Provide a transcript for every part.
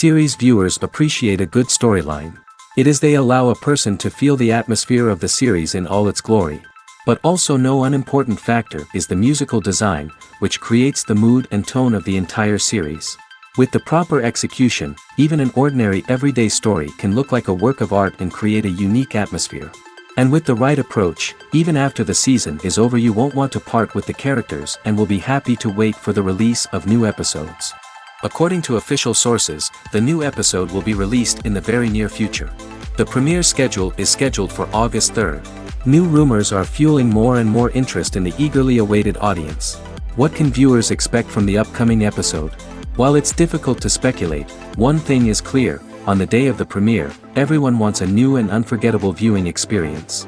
Series viewers appreciate a good storyline. It is they allow a person to feel the atmosphere of the series in all its glory. But also no unimportant factor is the musical design, which creates the mood and tone of the entire series. With the proper execution, even an ordinary everyday story can look like a work of art and create a unique atmosphere. And with the right approach, even after the season is over you won't want to part with the characters and will be happy to wait for the release of new episodes. According to official sources, the new episode will be released in the very near future. The premiere schedule is scheduled for August 3rd. New rumors are fueling more and more interest in the eagerly awaited audience. What can viewers expect from the upcoming episode? While it's difficult to speculate, one thing is clear: on the day of the premiere, everyone wants a new and unforgettable viewing experience.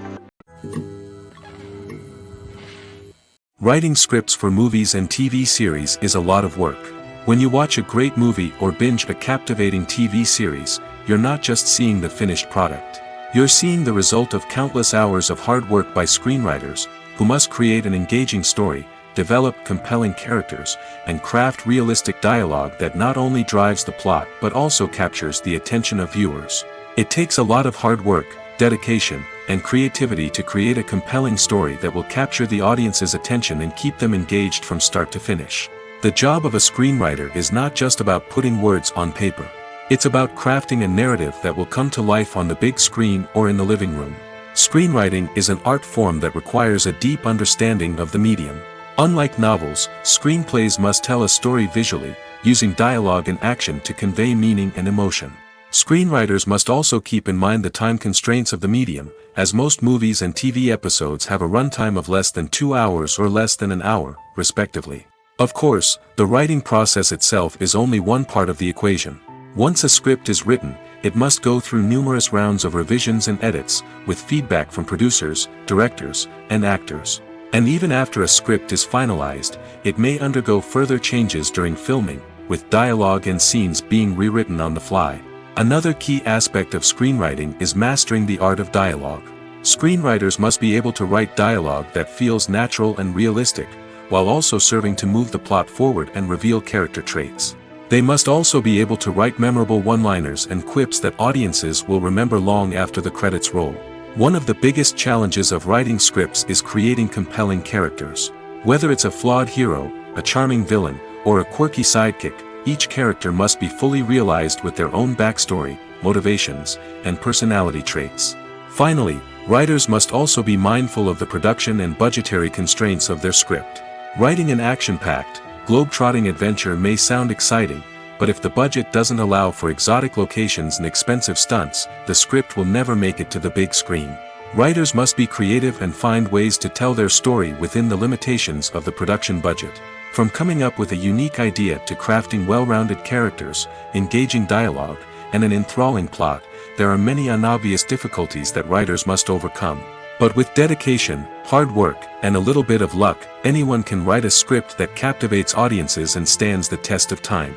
Writing scripts for movies and TV series is a lot of work. When you watch a great movie or binge a captivating TV series, you're not just seeing the finished product. You're seeing the result of countless hours of hard work by screenwriters, who must create an engaging story, develop compelling characters, and craft realistic dialogue that not only drives the plot but also captures the attention of viewers. It takes a lot of hard work, dedication, and creativity to create a compelling story that will capture the audience's attention and keep them engaged from start to finish. The job of a screenwriter is not just about putting words on paper. It's about crafting a narrative that will come to life on the big screen or in the living room. Screenwriting is an art form that requires a deep understanding of the medium. Unlike novels, screenplays must tell a story visually, using dialogue and action to convey meaning and emotion. Screenwriters must also keep in mind the time constraints of the medium, as most movies and TV episodes have a runtime of less than 2 hours or less than an hour, respectively. Of course, the writing process itself is only one part of the equation. Once a script is written, it must go through numerous rounds of revisions and edits, with feedback from producers, directors, and actors. And even after a script is finalized, it may undergo further changes during filming, with dialogue and scenes being rewritten on the fly. Another key aspect of screenwriting is mastering the art of dialogue. Screenwriters must be able to write dialogue that feels natural and realistic, while also serving to move the plot forward and reveal character traits. They must also be able to write memorable one-liners and quips that audiences will remember long after the credits roll. One of the biggest challenges of writing scripts is creating compelling characters. Whether it's a flawed hero, a charming villain, or a quirky sidekick, each character must be fully realized with their own backstory, motivations, and personality traits. Finally, writers must also be mindful of the production and budgetary constraints of their script. Writing an action-packed, globe-trotting adventure may sound exciting, but if the budget doesn't allow for exotic locations and expensive stunts, the script will never make it to the big screen. Writers must be creative and find ways to tell their story within the limitations of the production budget. From coming up with a unique idea to crafting well-rounded characters, engaging dialogue, and an enthralling plot, there are many unobvious difficulties that writers must overcome. But with dedication, hard work, and a little bit of luck, anyone can write a script that captivates audiences and stands the test of time.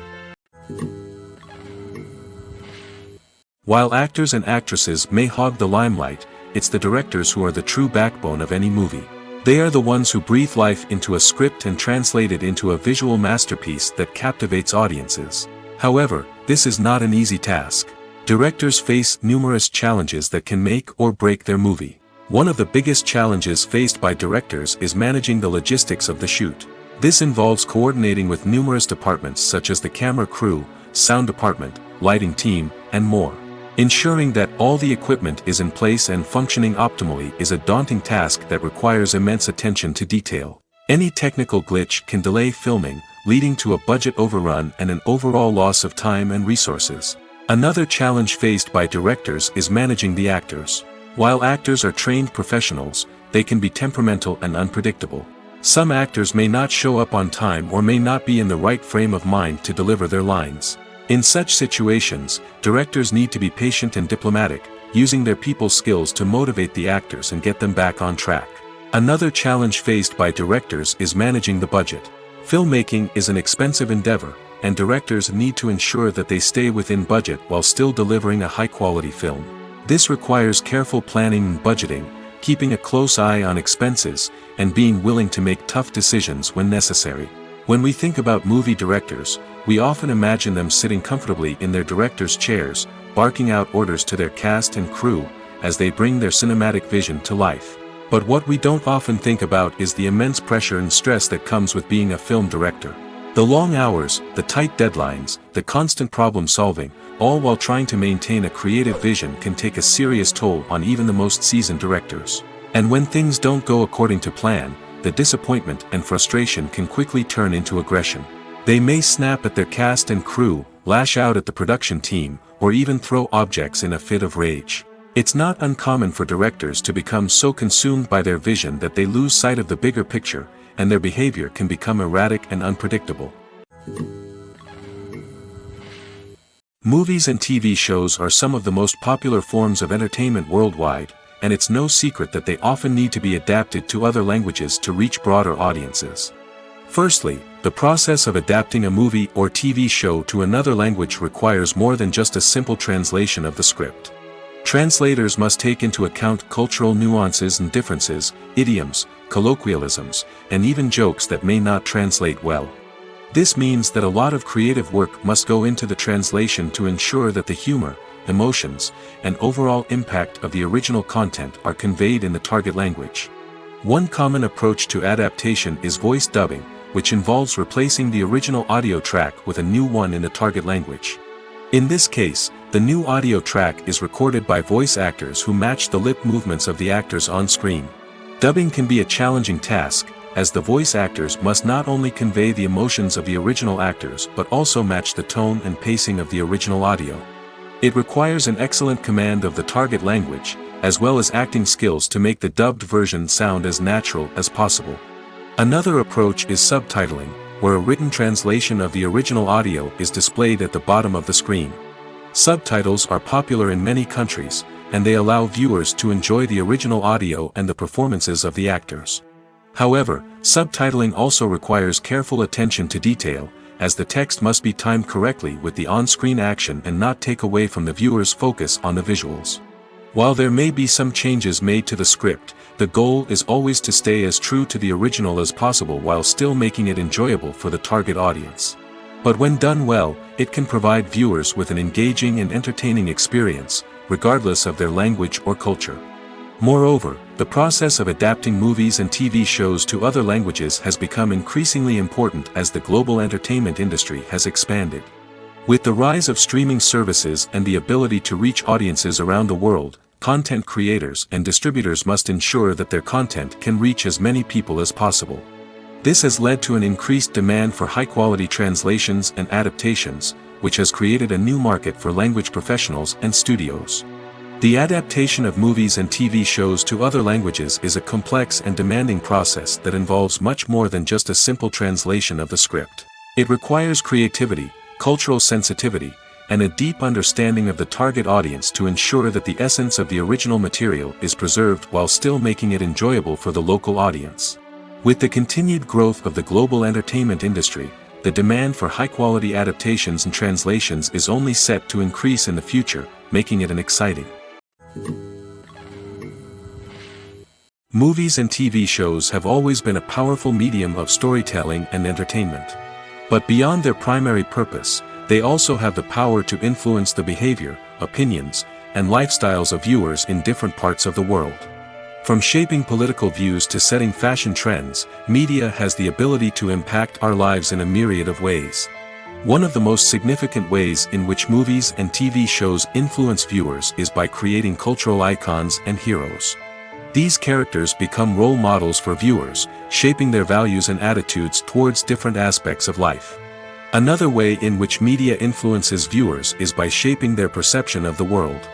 While actors and actresses may hog the limelight, it's the directors who are the true backbone of any movie. They are the ones who breathe life into a script and translate it into a visual masterpiece that captivates audiences. However, this is not an easy task. Directors face numerous challenges that can make or break their movie. One of the biggest challenges faced by directors is managing the logistics of the shoot. This involves coordinating with numerous departments such as the camera crew, sound department, lighting team, and more. Ensuring that all the equipment is in place and functioning optimally is a daunting task that requires immense attention to detail. Any technical glitch can delay filming, leading to a budget overrun and an overall loss of time and resources. Another challenge faced by directors is managing the actors. While actors are trained professionals, they can be temperamental and unpredictable. Some actors may not show up on time or may not be in the right frame of mind to deliver their lines. In such situations, directors need to be patient and diplomatic, using their people skills to motivate the actors and get them back on track. Another challenge faced by directors is managing the budget. Filmmaking is an expensive endeavor, and directors need to ensure that they stay within budget while still delivering a high-quality film. This requires careful planning and budgeting, keeping a close eye on expenses, and being willing to make tough decisions when necessary. When we think about movie directors, we often imagine them sitting comfortably in their director's chairs, barking out orders to their cast and crew, as they bring their cinematic vision to life. But what we don't often think about is the immense pressure and stress that comes with being a film director. The long hours, the tight deadlines, the constant problem solving, all while trying to maintain a creative vision can take a serious toll on even the most seasoned directors. And when things don't go according to plan, the disappointment and frustration can quickly turn into aggression. They may snap at their cast and crew, lash out at the production team, or even throw objects in a fit of rage. It's not uncommon for directors to become so consumed by their vision that they lose sight of the bigger picture, and their behavior can become erratic and unpredictable. Movies and TV shows are some of the most popular forms of entertainment worldwide, and it's no secret that they often need to be adapted to other languages to reach broader audiences. Firstly, the process of adapting a movie or TV show to another language requires more than just a simple translation of the script. Translators must take into account cultural nuances and differences, idioms, colloquialisms, and even jokes that may not translate well. This means that a lot of creative work must go into the translation to ensure that the humor, emotions, and overall impact of the original content are conveyed in the target language. One common approach to adaptation is voice dubbing, which involves replacing the original audio track with a new one in the target language. In this case, the new audio track is recorded by voice actors who match the lip movements of the actors on screen. Dubbing can be a challenging task, as the voice actors must not only convey the emotions of the original actors but also match the tone and pacing of the original audio. It requires an excellent command of the target language, as well as acting skills to make the dubbed version sound as natural as possible. Another approach is subtitling, where a written translation of the original audio is displayed at the bottom of the screen. Subtitles are popular in many countries, and they allow viewers to enjoy the original audio and the performances of the actors. However, subtitling also requires careful attention to detail, as the text must be timed correctly with the on-screen action and not take away from the viewer's focus on the visuals. While there may be some changes made to the script, the goal is always to stay as true to the original as possible while still making it enjoyable for the target audience. But when done well, it can provide viewers with an engaging and entertaining experience, regardless of their language or culture. Moreover, the process of adapting movies and TV shows to other languages has become increasingly important as the global entertainment industry has expanded. With the rise of streaming services and the ability to reach audiences around the world, content creators and distributors must ensure that their content can reach as many people as possible. This has led to an increased demand for high-quality translations and adaptations, which has created a new market for language professionals and studios. The adaptation of movies and TV shows to other languages is a complex and demanding process that involves much more than just a simple translation of the script. It requires creativity, cultural sensitivity, and a deep understanding of the target audience to ensure that the essence of the original material is preserved while still making it enjoyable for the local audience. With the continued growth of the global entertainment industry, the demand for high-quality adaptations and translations is only set to increase in the future, making it an exciting. Movies and TV shows have always been a powerful medium of storytelling and entertainment. But beyond their primary purpose, they also have the power to influence the behavior, opinions, and lifestyles of viewers in different parts of the world. From shaping political views to setting fashion trends, media has the ability to impact our lives in a myriad of ways. One of the most significant ways in which movies and TV shows influence viewers is by creating cultural icons and heroes. These characters become role models for viewers, shaping their values and attitudes towards different aspects of life. Another way in which media influences viewers is by shaping their perception of the world.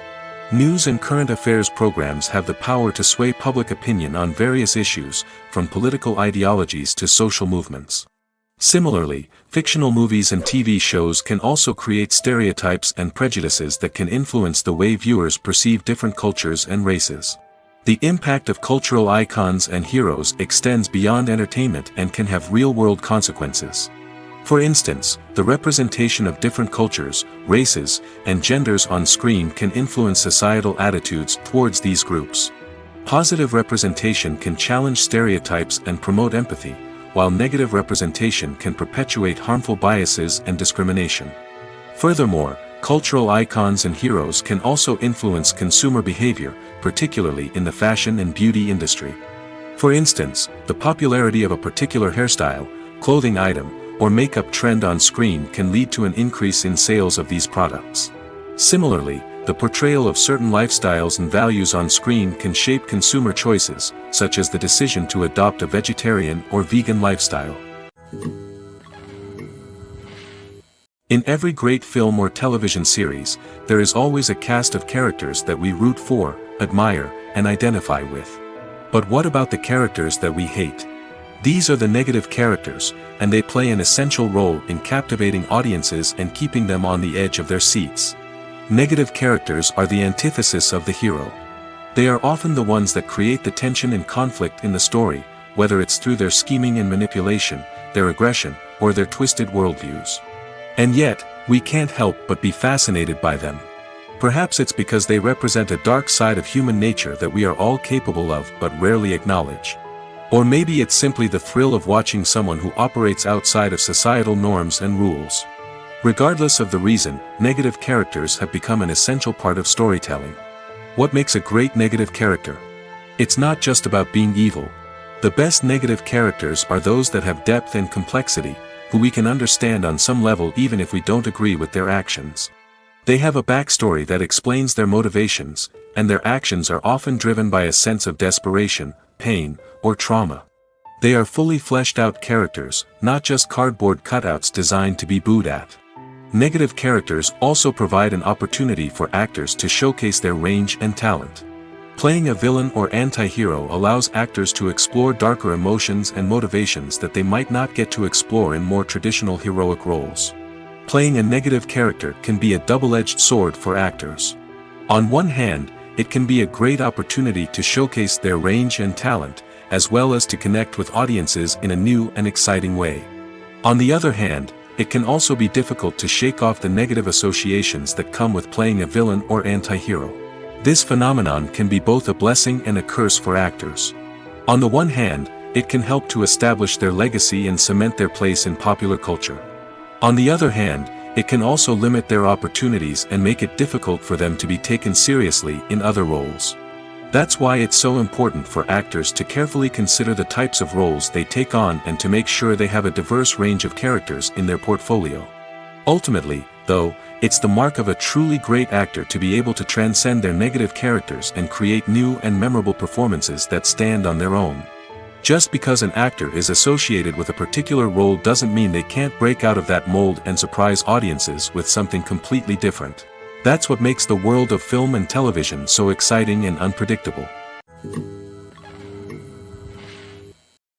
News and current affairs programs have the power to sway public opinion on various issues, from political ideologies to social movements. Similarly, fictional movies and TV shows can also create stereotypes and prejudices that can influence the way viewers perceive different cultures and races. The impact of cultural icons and heroes extends beyond entertainment and can have real-world consequences. For instance, the representation of different cultures, races, and genders on screen can influence societal attitudes towards these groups. Positive representation can challenge stereotypes and promote empathy, while negative representation can perpetuate harmful biases and discrimination. Furthermore, cultural icons and heroes can also influence consumer behavior, particularly in the fashion and beauty industry. For instance, the popularity of a particular hairstyle, clothing item, or makeup trend on screen can lead to an increase in sales of these products. Similarly, the portrayal of certain lifestyles and values on screen can shape consumer choices, such as the decision to adopt a vegetarian or vegan lifestyle. In every great film or television series, there is always a cast of characters that we root for, admire, and identify with. But what about the characters that we hate? These are the negative characters, and they play an essential role in captivating audiences and keeping them on the edge of their seats. Negative characters are the antithesis of the hero. They are often the ones that create the tension and conflict in the story, whether it's through their scheming and manipulation, their aggression, or their twisted worldviews. And yet, we can't help but be fascinated by them. Perhaps it's because they represent a dark side of human nature that we are all capable of but rarely acknowledge. Or maybe it's simply the thrill of watching someone who operates outside of societal norms and rules. Regardless of the reason, negative characters have become an essential part of storytelling. What makes a great negative character? It's not just about being evil. The best negative characters are those that have depth and complexity, who we can understand on some level even if we don't agree with their actions. They have a backstory that explains their motivations, and their actions are often driven by a sense of desperation, pain, or trauma. They are fully fleshed out characters, not just cardboard cutouts designed to be booed at. Negative characters also provide an opportunity for actors to showcase their range and talent. Playing a villain or anti-hero allows actors to explore darker emotions and motivations that they might not get to explore in more traditional heroic roles. Playing a negative character can be a double-edged sword for actors. On one hand, it can be a great opportunity to showcase their range and talent, as well as to connect with audiences in a new and exciting way. On the other hand, it can also be difficult to shake off the negative associations that come with playing a villain or anti-hero. This phenomenon can be both a blessing and a curse for actors. On the one hand, it can help to establish their legacy and cement their place in popular culture. On the other hand, it can also limit their opportunities and make it difficult for them to be taken seriously in other roles. That's why it's so important for actors to carefully consider the types of roles they take on and to make sure they have a diverse range of characters in their portfolio. Ultimately, though, it's the mark of a truly great actor to be able to transcend their negative characters and create new and memorable performances that stand on their own. Just because an actor is associated with a particular role doesn't mean they can't break out of that mold and surprise audiences with something completely different. That's what makes the world of film and television so exciting and unpredictable.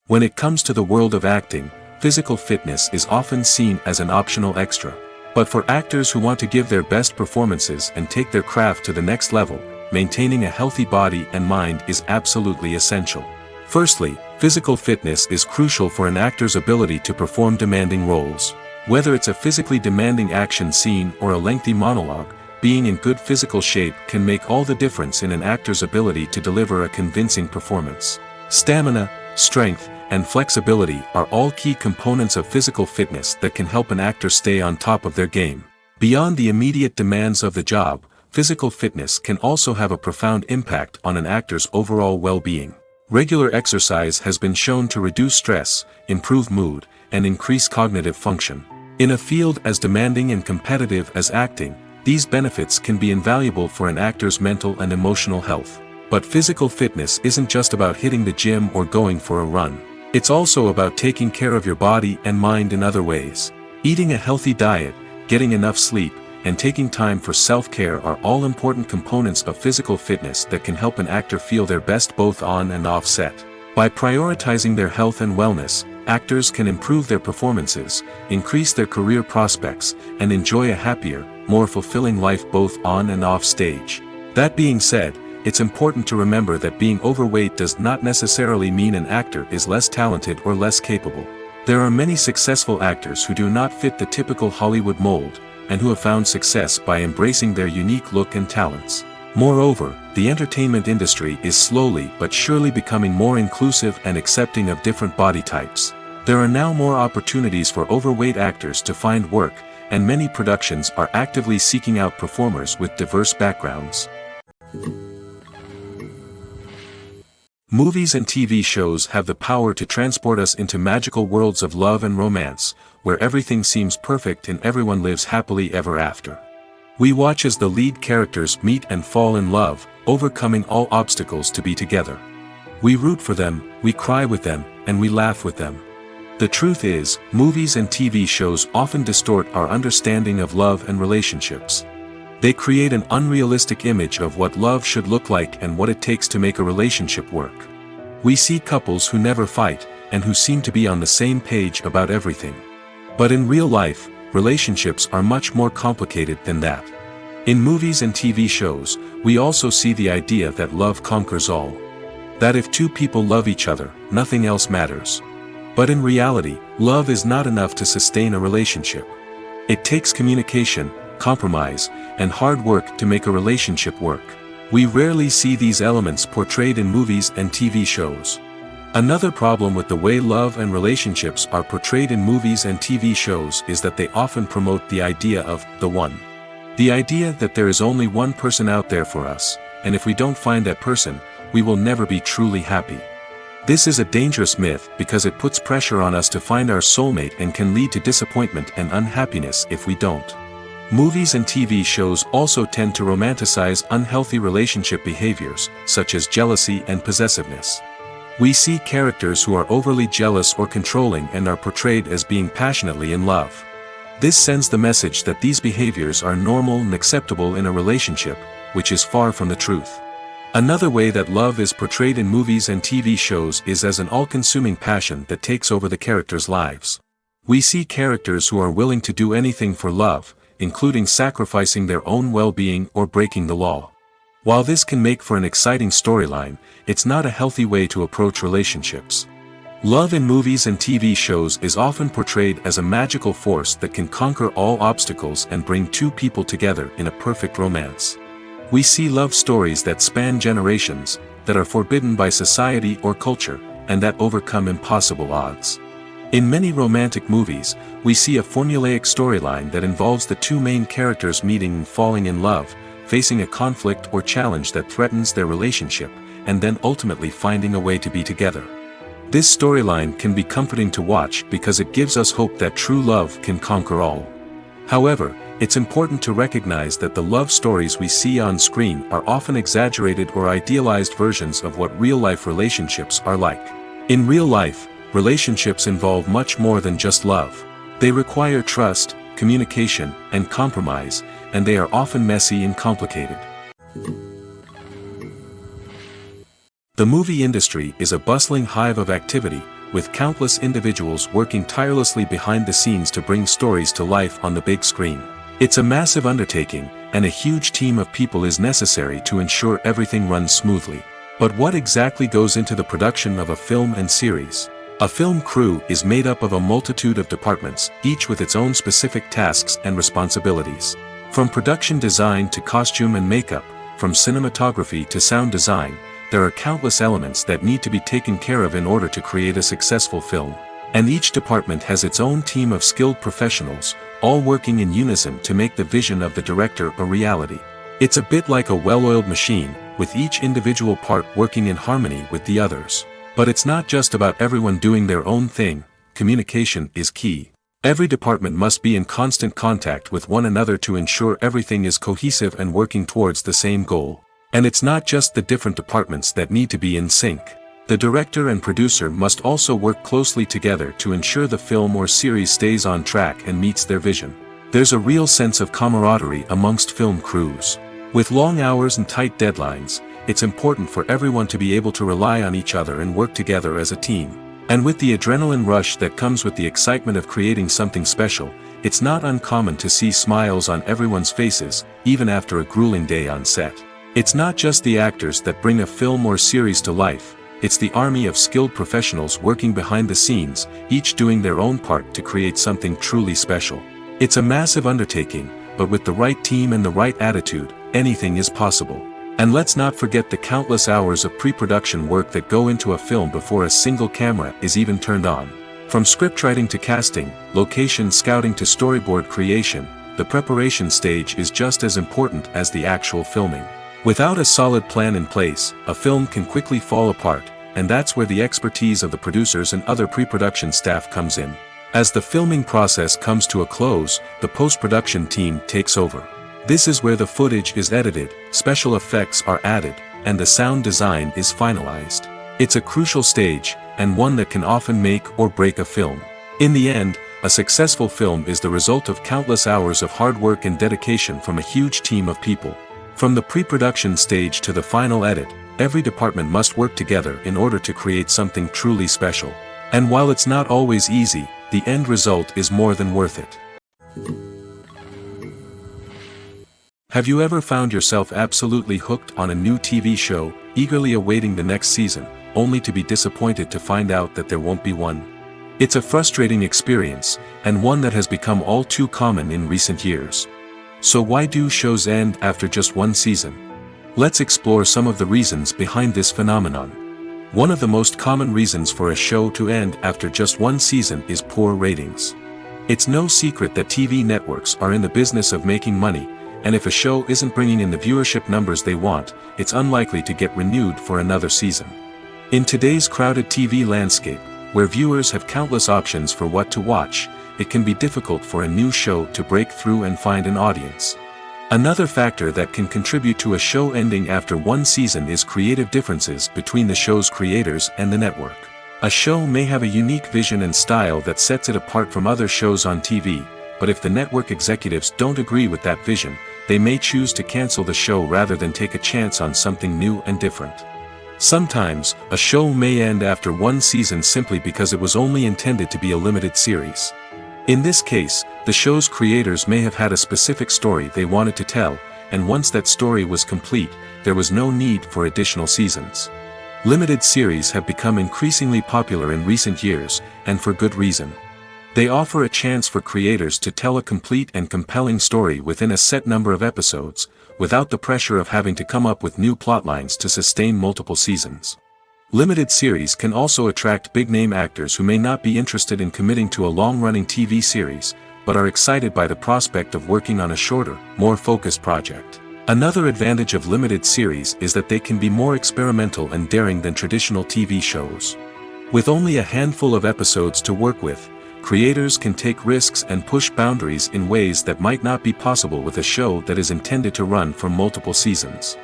When it comes to the world of acting, physical fitness is often seen as an optional extra. But for actors who want to give their best performances and take their craft to the next level, maintaining a healthy body and mind is absolutely essential. Firstly, physical fitness is crucial for an actor's ability to perform demanding roles. Whether it's a physically demanding action scene or a lengthy monologue, being in good physical shape can make all the difference in an actor's ability to deliver a convincing performance. Stamina, strength, and flexibility are all key components of physical fitness that can help an actor stay on top of their game. Beyond the immediate demands of the job, physical fitness can also have a profound impact on an actor's overall well-being. Regular exercise has been shown to reduce stress, improve mood, and increase cognitive function. In a field as demanding and competitive as acting, these benefits can be invaluable for an actor's mental and emotional health. But physical fitness isn't just about hitting the gym or going for a run. It's also about taking care of your body and mind in other ways. Eating a healthy diet, getting enough sleep, and taking time for self-care are all important components of physical fitness that can help an actor feel their best both on and off set. By prioritizing their health and wellness, actors can improve their performances, increase their career prospects, and enjoy a happier, more fulfilling life both on and off stage. That being said, it's important to remember that being overweight does not necessarily mean an actor is less talented or less capable. There are many successful actors who do not fit the typical Hollywood mold, and who have found success by embracing their unique look and talents. Moreover, the entertainment industry is slowly but surely becoming more inclusive and accepting of different body types. There are now more opportunities for overweight actors to find work, and many productions are actively seeking out performers with diverse backgrounds. Movies and TV shows have the power to transport us into magical worlds of love and romance, where everything seems perfect and everyone lives happily ever after. We watch as the lead characters meet and fall in love, overcoming all obstacles to be together. We root for them, we cry with them, and we laugh with them. The truth is, movies and TV shows often distort our understanding of love and relationships. They create an unrealistic image of what love should look like and what it takes to make a relationship work. We see couples who never fight, and who seem to be on the same page about everything. But in real life, relationships are much more complicated than that. In movies and TV shows, we also see the idea that love conquers all. That if two people love each other, nothing else matters. But in reality, love is not enough to sustain a relationship. It takes communication, compromise, and hard work to make a relationship work. We rarely see these elements portrayed in movies and TV shows. Another problem with the way love and relationships are portrayed in movies and TV shows is that they often promote the idea of the one. The idea that there is only one person out there for us, and if we don't find that person, we will never be truly happy. This is a dangerous myth because it puts pressure on us to find our soulmate and can lead to disappointment and unhappiness if we don't. Movies and TV shows also tend to romanticize unhealthy relationship behaviors, such as jealousy and possessiveness. We see characters who are overly jealous or controlling and are portrayed as being passionately in love. This sends the message that these behaviors are normal and acceptable in a relationship, which is far from the truth. Another way that love is portrayed in movies and TV shows is as an all-consuming passion that takes over the characters' lives. We see characters who are willing to do anything for love, including sacrificing their own well-being or breaking the law. While this can make for an exciting storyline, it's not a healthy way to approach relationships. Love in movies and TV shows is often portrayed as a magical force that can conquer all obstacles and bring two people together in a perfect romance. We see love stories that span generations, that are forbidden by society or culture, and that overcome impossible odds. In many romantic movies, we see a formulaic storyline that involves the two main characters meeting and falling in love, facing a conflict or challenge that threatens their relationship, and then ultimately finding a way to be together. This storyline can be comforting to watch because it gives us hope that true love can conquer all. However, it's important to recognize that the love stories we see on screen are often exaggerated or idealized versions of what real-life relationships are like. In real life, relationships involve much more than just love. They require trust, communication, and compromise, and they are often messy and complicated. The movie industry is a bustling hive of activity, with countless individuals working tirelessly behind the scenes to bring stories to life on the big screen. It's a massive undertaking, and a huge team of people is necessary to ensure everything runs smoothly. But what exactly goes into the production of a film and series? A film crew is made up of a multitude of departments, each with its own specific tasks and responsibilities. From production design to costume and makeup, from cinematography to sound design, there are countless elements that need to be taken care of in order to create a successful film. And each department has its own team of skilled professionals, all working in unison to make the vision of the director a reality. It's a bit like a well-oiled machine, with each individual part working in harmony with the others. But it's not just about everyone doing their own thing. Communication is key. Every department must be in constant contact with one another to ensure everything is cohesive and working towards the same goal. And it's not just the different departments that need to be in sync. The director and producer must also work closely together to ensure the film or series stays on track and meets their vision. There's a real sense of camaraderie amongst film crews. With long hours and tight deadlines, it's important for everyone to be able to rely on each other and work together as a team. And with the adrenaline rush that comes with the excitement of creating something special, it's not uncommon to see smiles on everyone's faces, even after a grueling day on set. It's not just the actors that bring a film or series to life, it's the army of skilled professionals working behind the scenes, each doing their own part to create something truly special. It's a massive undertaking, but with the right team and the right attitude, anything is possible. And let's not forget the countless hours of pre-production work that go into a film before a single camera is even turned on. From scriptwriting to casting, location scouting to storyboard creation, the preparation stage is just as important as the actual filming. Without a solid plan in place, a film can quickly fall apart, and that's where the expertise of the producers and other pre-production staff comes in. As the filming process comes to a close, the post-production team takes over. This is where the footage is edited, special effects are added, and the sound design is finalized. It's a crucial stage, and one that can often make or break a film. In the end, a successful film is the result of countless hours of hard work and dedication from a huge team of people. From the pre-production stage to the final edit, every department must work together in order to create something truly special. And while it's not always easy, the end result is more than worth it. Have you ever found yourself absolutely hooked on a new TV show, eagerly awaiting the next season, only to be disappointed to find out that there won't be one? It's a frustrating experience, and one that has become all too common in recent years. So why do shows end after just one season? Let's explore some of the reasons behind this phenomenon. One of the most common reasons for a show to end after just one season is poor ratings. It's no secret that TV networks are in the business of making money, and if a show isn't bringing in the viewership numbers they want, it's unlikely to get renewed for another season. In today's crowded TV landscape, where viewers have countless options for what to watch, it can be difficult for a new show to break through and find an audience. Another factor that can contribute to a show ending after one season is creative differences between the show's creators and the network. A show may have a unique vision and style that sets it apart from other shows on TV, but if the network executives don't agree with that vision, they may choose to cancel the show rather than take a chance on something new and different. Sometimes, a show may end after one season simply because it was only intended to be a limited series. In this case, the show's creators may have had a specific story they wanted to tell, and once that story was complete, there was no need for additional seasons. Limited series have become increasingly popular in recent years, and for good reason. They offer a chance for creators to tell a complete and compelling story within a set number of episodes, without the pressure of having to come up with new plotlines to sustain multiple seasons. Limited series can also attract big-name actors who may not be interested in committing to a long-running TV series, but are excited by the prospect of working on a shorter, more focused project. Another advantage of limited series is that they can be more experimental and daring than traditional TV shows. With only a handful of episodes to work with, creators can take risks and push boundaries in ways that might not be possible with a show that is intended to run for multiple seasons.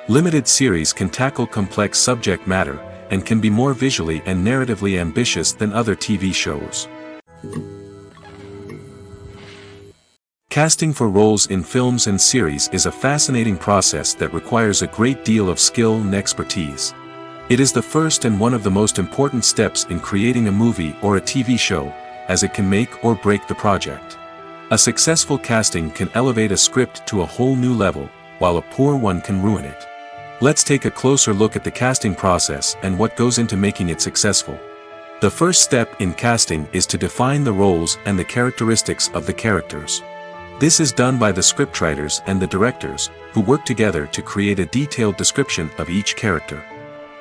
Limited series can tackle complex subject matter, and can be more visually and narratively ambitious than other TV shows. Casting for roles in films and series is a fascinating process that requires a great deal of skill and expertise. It is the first and one of the most important steps in creating a movie or a TV show, as it can make or break the project. A successful casting can elevate a script to a whole new level, while a poor one can ruin it. Let's take a closer look at the casting process and what goes into making it successful. The first step in casting is to define the roles and the characteristics of the characters. This is done by the scriptwriters and the directors, who work together to create a detailed description of each character.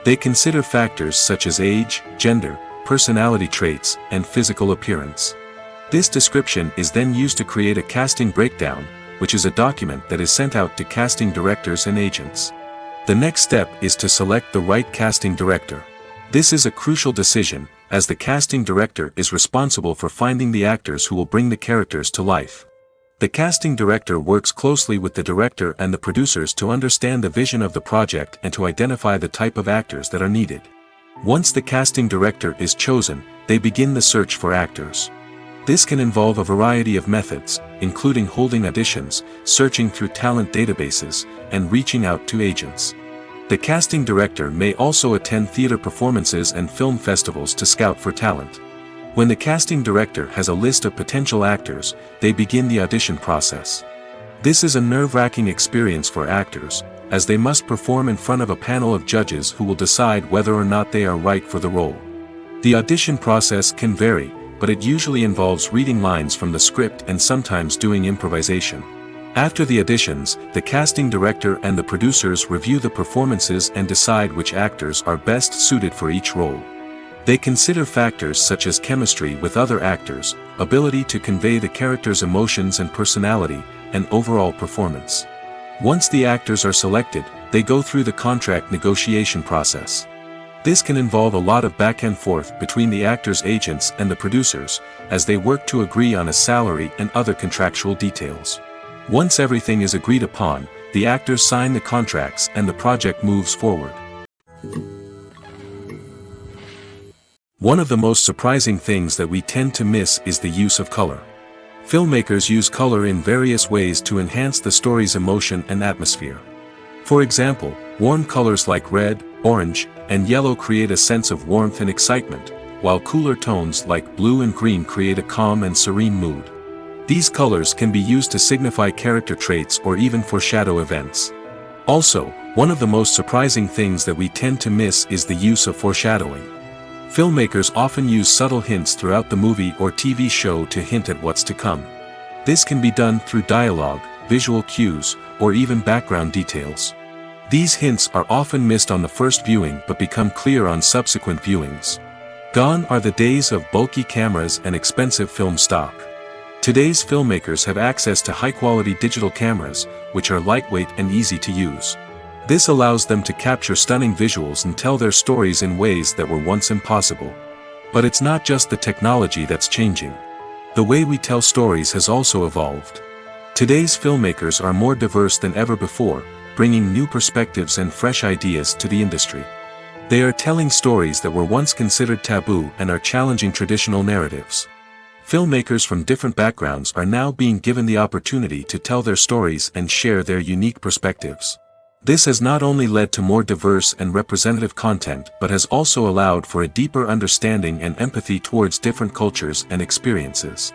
They consider factors such as age, gender, personality traits, and physical appearance. This description is then used to create a casting breakdown, which is a document that is sent out to casting directors and agents. The next step is to select the right casting director. This is a crucial decision, as the casting director is responsible for finding the actors who will bring the characters to life. The casting director works closely with the director and the producers to understand the vision of the project and to identify the type of actors that are needed. Once the casting director is chosen, they begin the search for actors. This can involve a variety of methods, including holding auditions, searching through talent databases, and reaching out to agents. The casting director may also attend theater performances and film festivals to scout for talent. When the casting director has a list of potential actors, they begin the audition process. This is a nerve-wracking experience for actors, as they must perform in front of a panel of judges who will decide whether or not they are right for the role. The audition process can vary, but it usually involves reading lines from the script and sometimes doing improvisation. After the auditions, the casting director and the producers review the performances and decide which actors are best suited for each role. They consider factors such as chemistry with other actors, ability to convey the character's emotions and personality, and overall performance. Once the actors are selected, they go through the contract negotiation process. This can involve a lot of back and forth between the actors' agents and the producers, as they work to agree on a salary and other contractual details. Once everything is agreed upon, the actors sign the contracts and the project moves forward. One of the most surprising things that we tend to miss is the use of color. Filmmakers use color in various ways to enhance the story's emotion and atmosphere. For example, warm colors like red, orange, and yellow create a sense of warmth and excitement, while cooler tones like blue and green create a calm and serene mood. These colors can be used to signify character traits or even foreshadow events. Also, one of the most surprising things that we tend to miss is the use of foreshadowing. Filmmakers often use subtle hints throughout the movie or TV show to hint at what's to come. This can be done through dialogue, visual cues, or even background details. These hints are often missed on the first viewing but become clear on subsequent viewings. Gone are the days of bulky cameras and expensive film stock. Today's filmmakers have access to high-quality digital cameras, which are lightweight and easy to use. This allows them to capture stunning visuals and tell their stories in ways that were once impossible. But it's not just the technology that's changing. The way we tell stories has also evolved. Today's filmmakers are more diverse than ever before, bringing new perspectives and fresh ideas to the industry. They are telling stories that were once considered taboo and are challenging traditional narratives. Filmmakers from different backgrounds are now being given the opportunity to tell their stories and share their unique perspectives. This has not only led to more diverse and representative content but has also allowed for a deeper understanding and empathy towards different cultures and experiences.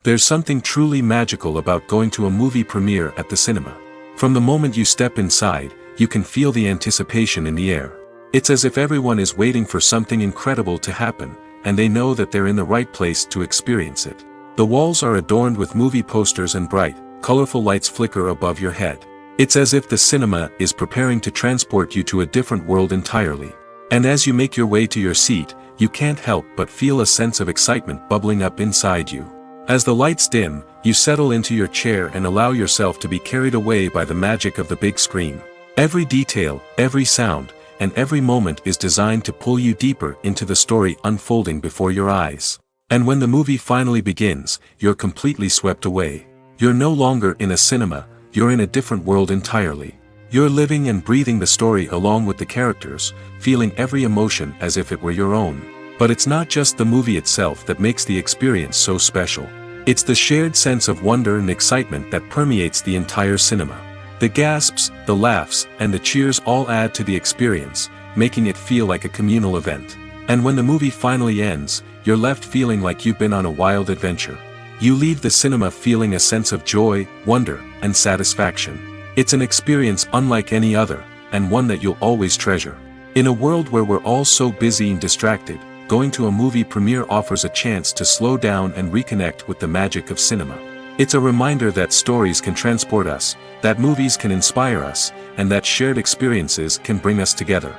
There's something truly magical about going to a movie premiere at the cinema. From the moment you step inside, you can feel the anticipation in the air. It's as if everyone is waiting for something incredible to happen, and they know that they're in the right place to experience it. The walls are adorned with movie posters and bright, colorful lights flicker above your head. It's as if the cinema is preparing to transport you to a different world entirely. And as you make your way to your seat, you can't help but feel a sense of excitement bubbling up inside you. As the lights dim, you settle into your chair and allow yourself to be carried away by the magic of the big screen. Every detail, every sound, and every moment is designed to pull you deeper into the story unfolding before your eyes. And when the movie finally begins, you're completely swept away. You're no longer in a cinema, you're in a different world entirely. You're living and breathing the story along with the characters, feeling every emotion as if it were your own. But it's not just the movie itself that makes the experience so special. It's the shared sense of wonder and excitement that permeates the entire cinema. The gasps, the laughs, and the cheers all add to the experience, making it feel like a communal event. And when the movie finally ends, you're left feeling like you've been on a wild adventure. You leave the cinema feeling a sense of joy, wonder, and satisfaction. It's an experience unlike any other, and one that you'll always treasure. In a world where we're all so busy and distracted, going to a movie premiere offers a chance to slow down and reconnect with the magic of cinema. It's a reminder that stories can transport us, that movies can inspire us, and that shared experiences can bring us together.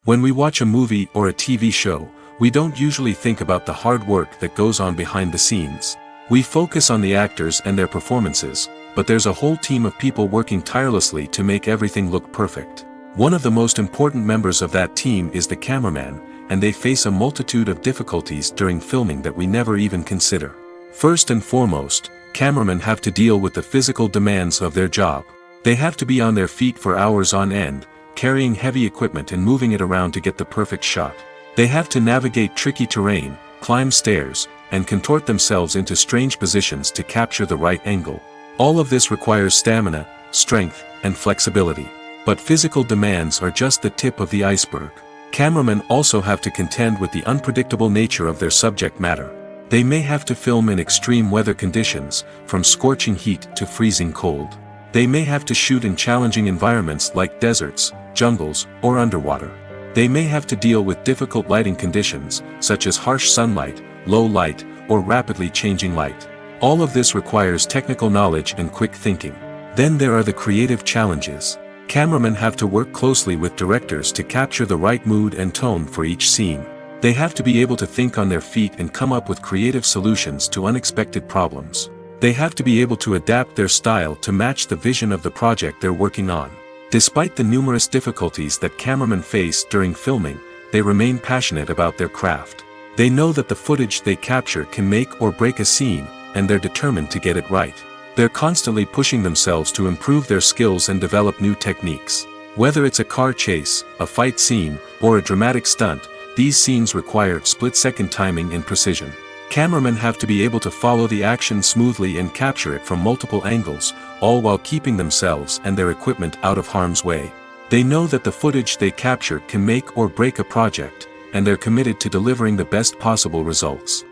When we watch a movie or a TV show, we don't usually think about the hard work that goes on behind the scenes. We focus on the actors and their performances, but there's a whole team of people working tirelessly to make everything look perfect. One of the most important members of that team is the cameraman, and they face a multitude of difficulties during filming that we never even consider. First and foremost, cameramen have to deal with the physical demands of their job. They have to be on their feet for hours on end, carrying heavy equipment and moving it around to get the perfect shot. They have to navigate tricky terrain, climb stairs, and contort themselves into strange positions to capture the right angle. All of this requires stamina, strength, and flexibility. But physical demands are just the tip of the iceberg. Cameramen also have to contend with the unpredictable nature of their subject matter. They may have to film in extreme weather conditions, from scorching heat to freezing cold. They may have to shoot in challenging environments like deserts, jungles, or underwater. They may have to deal with difficult lighting conditions, such as harsh sunlight, low light, or rapidly changing light. All of this requires technical knowledge and quick thinking. Then there are the creative challenges. Cameramen have to work closely with directors to capture the right mood and tone for each scene. They have to be able to think on their feet and come up with creative solutions to unexpected problems. They have to be able to adapt their style to match the vision of the project they're working on. Despite the numerous difficulties that cameramen face during filming, they remain passionate about their craft. They know that the footage they capture can make or break a scene, and they're determined to get it right. They're constantly pushing themselves to improve their skills and develop new techniques. Whether it's a car chase, a fight scene, or a dramatic stunt, these scenes require split-second timing and precision. Cameramen have to be able to follow the action smoothly and capture it from multiple angles, all while keeping themselves and their equipment out of harm's way. They know that the footage they capture can make or break a project, and they're committed to delivering the best possible results.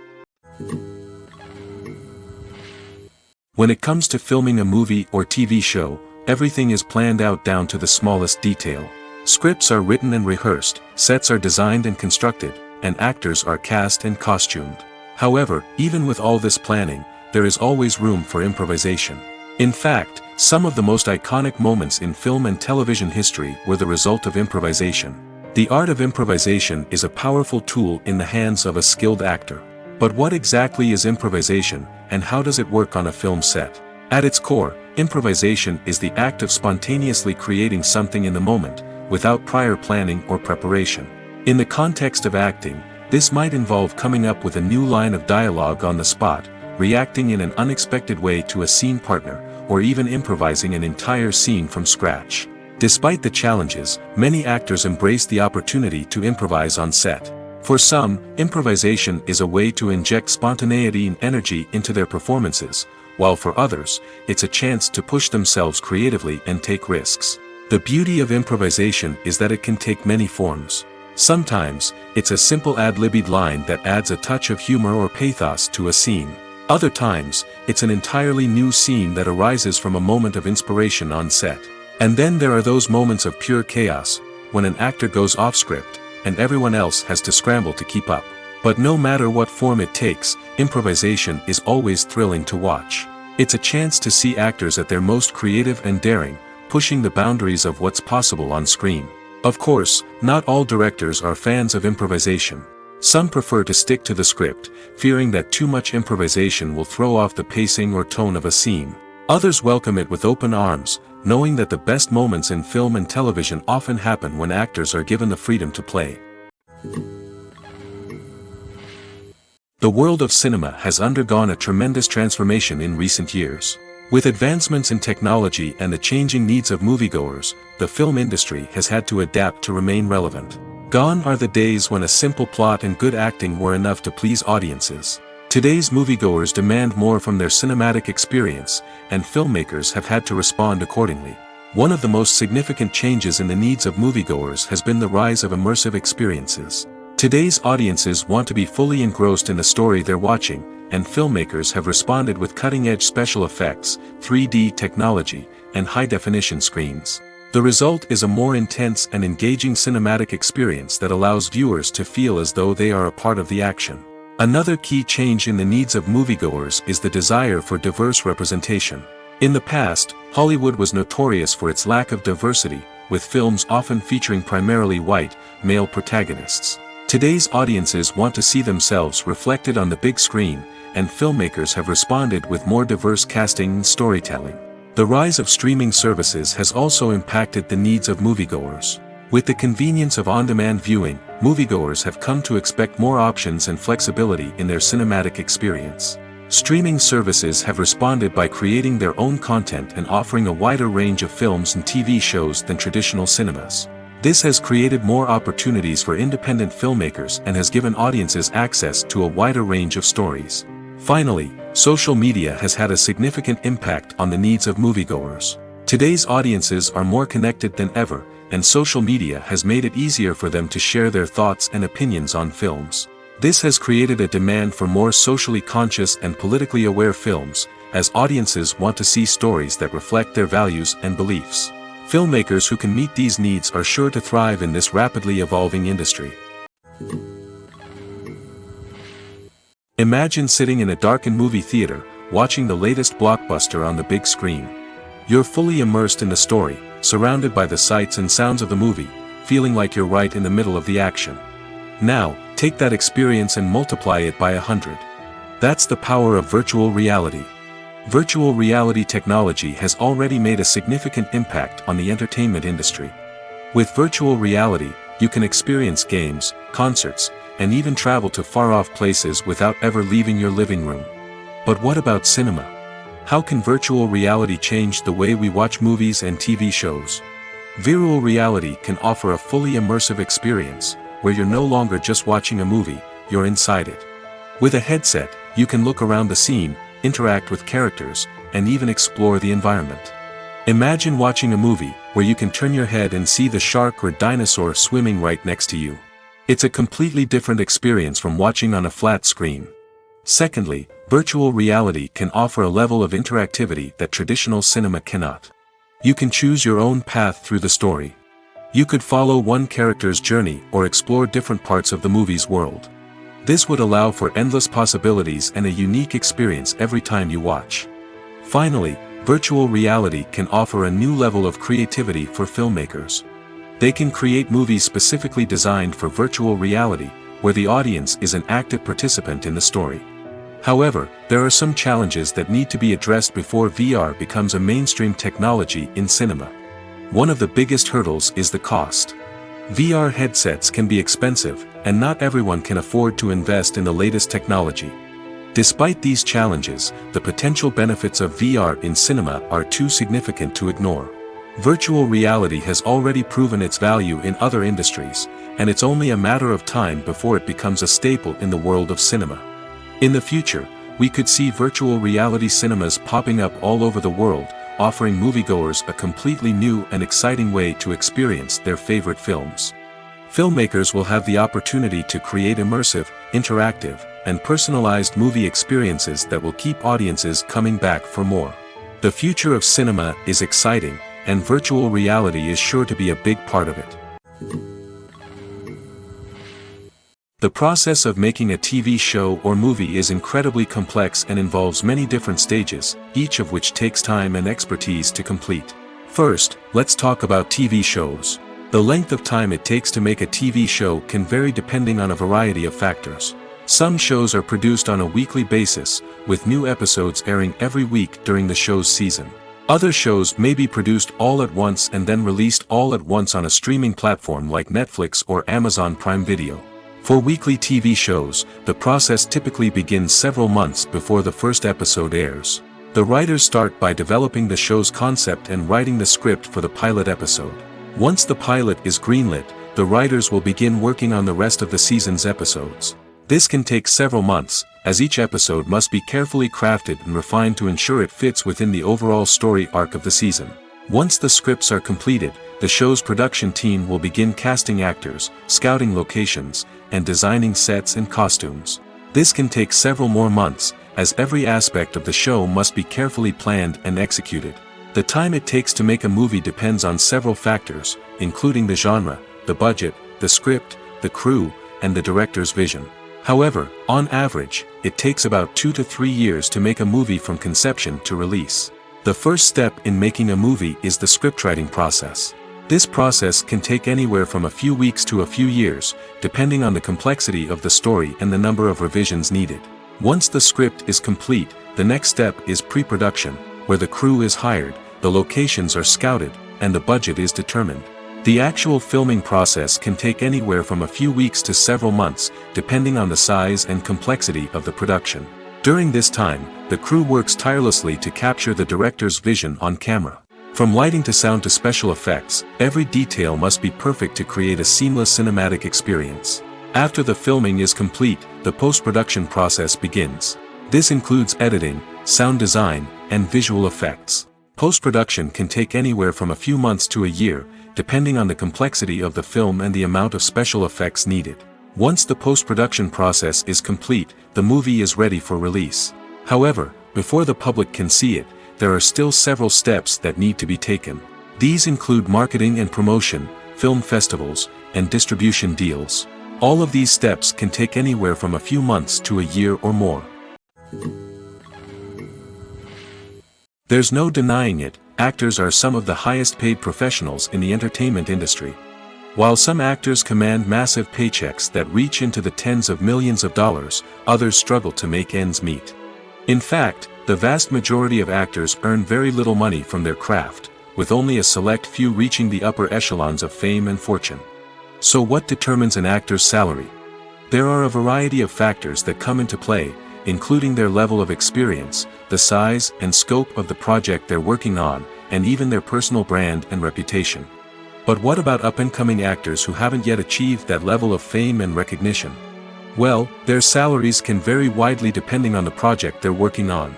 When it comes to filming a movie or TV show, everything is planned out down to the smallest detail. Scripts are written and rehearsed, sets are designed and constructed, and actors are cast and costumed. However, even with all this planning, there is always room for improvisation. In fact, some of the most iconic moments in film and television history were the result of improvisation. The art of improvisation is a powerful tool in the hands of a skilled actor. But what exactly is improvisation, and how does it work on a film set? At its core, improvisation is the act of spontaneously creating something in the moment, without prior planning or preparation. In the context of acting, this might involve coming up with a new line of dialogue on the spot, reacting in an unexpected way to a scene partner, or even improvising an entire scene from scratch. Despite the challenges, many actors embrace the opportunity to improvise on set. For some, improvisation is a way to inject spontaneity and energy into their performances, while for others, it's a chance to push themselves creatively and take risks. The beauty of improvisation is that it can take many forms. Sometimes, it's a simple ad-libbed line that adds a touch of humor or pathos to a scene. Other times, it's an entirely new scene that arises from a moment of inspiration on set. And then there are those moments of pure chaos, when an actor goes off script, and everyone else has to scramble to keep up. But no matter what form it takes, improvisation is always thrilling to watch. It's a chance to see actors at their most creative and daring, pushing the boundaries of what's possible on screen. Of course, not all directors are fans of improvisation. Some prefer to stick to the script, fearing that too much improvisation will throw off the pacing or tone of a scene. Others welcome it with open arms, knowing that the best moments in film and television often happen when actors are given the freedom to play. The world of cinema has undergone a tremendous transformation in recent years. With advancements in technology and the changing needs of moviegoers, the film industry has had to adapt to remain relevant. Gone are the days when a simple plot and good acting were enough to please audiences. Today's moviegoers demand more from their cinematic experience, and filmmakers have had to respond accordingly. One of the most significant changes in the needs of moviegoers has been the rise of immersive experiences. Today's audiences want to be fully engrossed in the story they're watching, and filmmakers have responded with cutting-edge special effects, 3D technology, and high-definition screens. The result is a more intense and engaging cinematic experience that allows viewers to feel as though they are a part of the action. Another key change in the needs of moviegoers is the desire for diverse representation. In the past, Hollywood was notorious for its lack of diversity, with films often featuring primarily white, male protagonists. Today's audiences want to see themselves reflected on the big screen, and filmmakers have responded with more diverse casting and storytelling. The rise of streaming services has also impacted the needs of moviegoers. With the convenience of on-demand viewing, moviegoers have come to expect more options and flexibility in their cinematic experience. Streaming services have responded by creating their own content and offering a wider range of films and TV shows than traditional cinemas. This has created more opportunities for independent filmmakers and has given audiences access to a wider range of stories. Finally, social media has had a significant impact on the needs of moviegoers. Today's audiences are more connected than ever, and social media has made it easier for them to share their thoughts and opinions on films. This has created a demand for more socially conscious and politically aware films, as audiences want to see stories that reflect their values and beliefs. Filmmakers who can meet these needs are sure to thrive in this rapidly evolving industry. Imagine sitting in a darkened movie theater, watching the latest blockbuster on the big screen. You're fully immersed in the story, surrounded by the sights and sounds of the movie, feeling like you're right in the middle of the action. Now, take that experience and multiply it by 100. That's the power of virtual reality. Virtual reality technology has already made a significant impact on the entertainment industry. With virtual reality, you can experience games, concerts, and even travel to far-off places without ever leaving your living room. But what about cinema? How can virtual reality change the way we watch movies and TV shows? Virtual reality can offer a fully immersive experience, where you're no longer just watching a movie, you're inside it. With a headset, you can look around the scene, interact with characters, and even explore the environment. Imagine watching a movie, where you can turn your head and see the shark or dinosaur swimming right next to you. It's a completely different experience from watching on a flat screen. Secondly, virtual reality can offer a level of interactivity that traditional cinema cannot. You can choose your own path through the story. You could follow one character's journey or explore different parts of the movie's world. This would allow for endless possibilities and a unique experience every time you watch. Finally, virtual reality can offer a new level of creativity for filmmakers. They can create movies specifically designed for virtual reality, where the audience is an active participant in the story. However, there are some challenges that need to be addressed before VR becomes a mainstream technology in cinema. One of the biggest hurdles is the cost. VR headsets can be expensive, and not everyone can afford to invest in the latest technology. Despite these challenges, the potential benefits of VR in cinema are too significant to ignore. Virtual reality has already proven its value in other industries, and it's only a matter of time before it becomes a staple in the world of cinema. In the future, we could see virtual reality cinemas popping up all over the world, offering moviegoers a completely new and exciting way to experience their favorite films. Filmmakers will have the opportunity to create immersive, interactive, and personalized movie experiences that will keep audiences coming back for more. The future of cinema is exciting, and virtual reality is sure to be a big part of it. The process of making a TV show or movie is incredibly complex and involves many different stages, each of which takes time and expertise to complete. First, let's talk about TV shows. The length of time it takes to make a TV show can vary depending on a variety of factors. Some shows are produced on a weekly basis, with new episodes airing every week during the show's season. Other shows may be produced all at once and then released all at once on a streaming platform like Netflix or Amazon Prime Video. For weekly TV shows, the process typically begins several months before the first episode airs. The writers start by developing the show's concept and writing the script for the pilot episode. Once the pilot is greenlit, the writers will begin working on the rest of the season's episodes. This can take several months, as each episode must be carefully crafted and refined to ensure it fits within the overall story arc of the season. Once the scripts are completed, the show's production team will begin casting actors, scouting locations, and designing sets and costumes. This can take several more months, as every aspect of the show must be carefully planned and executed. The time it takes to make a movie depends on several factors, including the genre, the budget, the script, the crew, and the director's vision. However, on average, it takes about 2 to 3 years to make a movie from conception to release. The first step in making a movie is the scriptwriting process. This process can take anywhere from a few weeks to a few years, depending on the complexity of the story and the number of revisions needed. Once the script is complete, the next step is pre-production, where the crew is hired, the locations are scouted, and the budget is determined. The actual filming process can take anywhere from a few weeks to several months, depending on the size and complexity of the production. During this time, the crew works tirelessly to capture the director's vision on camera. From lighting to sound to special effects, every detail must be perfect to create a seamless cinematic experience. After the filming is complete, the post-production process begins. This includes editing, sound design, and visual effects. Post-production can take anywhere from a few months to a year, depending on the complexity of the film and the amount of special effects needed. Once the post-production process is complete, the movie is ready for release. However, before the public can see it, there are still several steps that need to be taken. These include marketing and promotion, film festivals, and distribution deals. All of these steps can take anywhere from a few months to a year or more. There's no denying it, actors are some of the highest paid professionals in the entertainment industry. While some actors command massive paychecks that reach into the tens of millions of dollars, others struggle to make ends meet. In fact, the vast majority of actors earn very little money from their craft, with only a select few reaching the upper echelons of fame and fortune. So what determines an actor's salary? There are a variety of factors that come into play, including their level of experience, the size and scope of the project they're working on, and even their personal brand and reputation. But what about up-and-coming actors who haven't yet achieved that level of fame and recognition? Well, their salaries can vary widely depending on the project they're working on.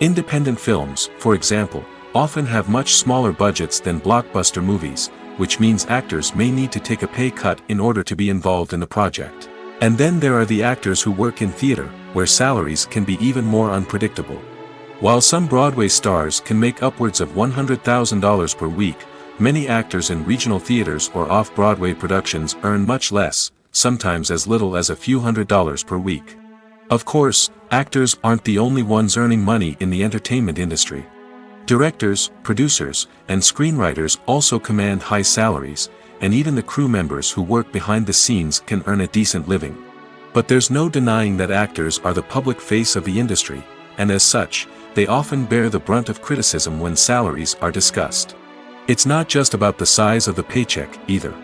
Independent films, for example, often have much smaller budgets than blockbuster movies, which means actors may need to take a pay cut in order to be involved in the project. And then there are the actors who work in theater, where salaries can be even more unpredictable. While some Broadway stars can make upwards of $100,000 per week, many actors in regional theaters or off-Broadway productions earn much less, sometimes as little as a few $100s per week. Of course, actors aren't the only ones earning money in the entertainment industry. Directors, producers, and screenwriters also command high salaries, and even the crew members who work behind the scenes can earn a decent living. But there's no denying that actors are the public face of the industry, and as such, they often bear the brunt of criticism when salaries are discussed. It's not just about the size of the paycheck, either.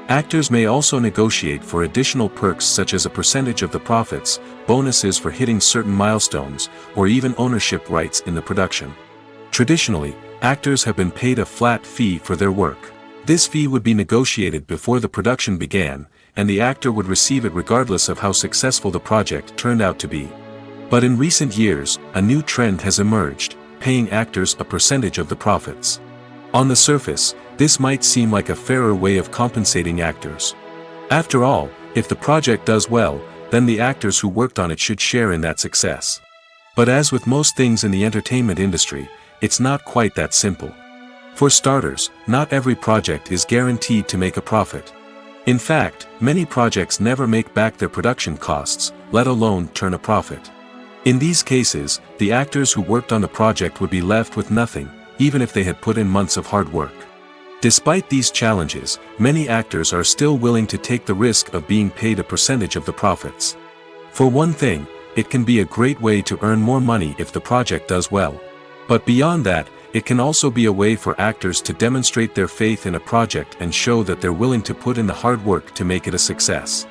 Actors may also negotiate for additional perks such as a percentage of the profits, bonuses for hitting certain milestones, or even ownership rights in the production. Traditionally, actors have been paid a flat fee for their work. This fee would be negotiated before the production began, and the actor would receive it regardless of how successful the project turned out to be. But in recent years, a new trend has emerged, paying actors a percentage of the profits. On the surface, this might seem like a fairer way of compensating actors. After all, if the project does well, then the actors who worked on it should share in that success. But as with most things in the entertainment industry, it's not quite that simple. For starters, not every project is guaranteed to make a profit. In fact, many projects never make back their production costs, let alone turn a profit. In these cases, the actors who worked on the project would be left with nothing, even if they had put in months of hard work. Despite these challenges, many actors are still willing to take the risk of being paid a percentage of the profits. For one thing, it can be a great way to earn more money if the project does well. But beyond that, it can also be a way for actors to demonstrate their faith in a project and show that they're willing to put in the hard work to make it a success.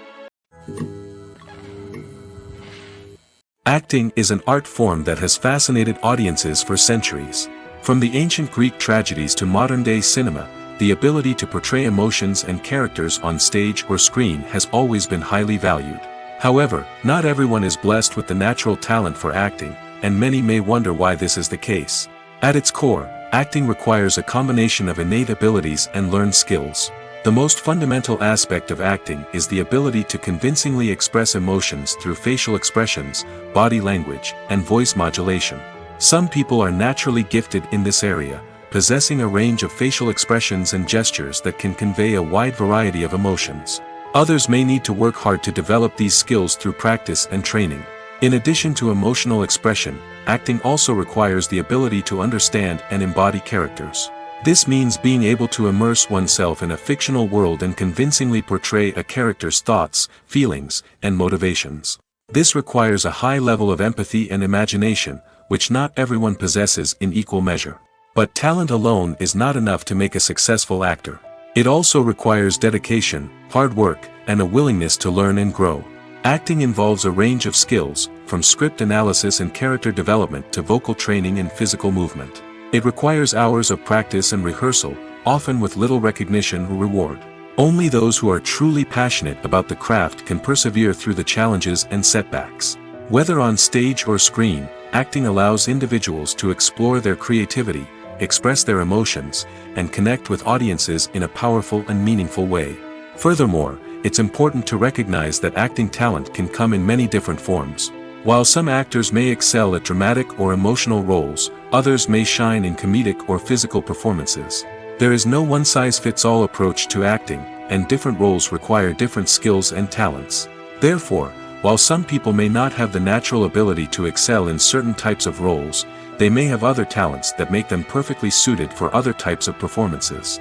Acting is an art form that has fascinated audiences for centuries. From the ancient Greek tragedies to modern-day cinema, the ability to portray emotions and characters on stage or screen has always been highly valued. However, not everyone is blessed with the natural talent for acting, and many may wonder why this is the case. At its core, acting requires a combination of innate abilities and learned skills. The most fundamental aspect of acting is the ability to convincingly express emotions through facial expressions, body language, and voice modulation. Some people are naturally gifted in this area, possessing a range of facial expressions and gestures that can convey a wide variety of emotions. Others may need to work hard to develop these skills through practice and training. In addition to emotional expression, acting also requires the ability to understand and embody characters. This means being able to immerse oneself in a fictional world and convincingly portray a character's thoughts, feelings, and motivations. This requires a high level of empathy and imagination, which not everyone possesses in equal measure. But talent alone is not enough to make a successful actor. It also requires dedication, hard work, and a willingness to learn and grow. Acting involves a range of skills, from script analysis and character development to vocal training and physical movement. It requires hours of practice and rehearsal, often with little recognition or reward. Only those who are truly passionate about the craft can persevere through the challenges and setbacks. Whether on stage or screen, acting allows individuals to explore their creativity, express their emotions, and connect with audiences in a powerful and meaningful way. Furthermore, it's important to recognize that acting talent can come in many different forms. While some actors may excel at dramatic or emotional roles, others may shine in comedic or physical performances. There is no one-size-fits-all approach to acting, and different roles require different skills and talents. Therefore, While some people may not have the natural ability to excel in certain types of roles, they may have other talents that make them perfectly suited for other types of performances.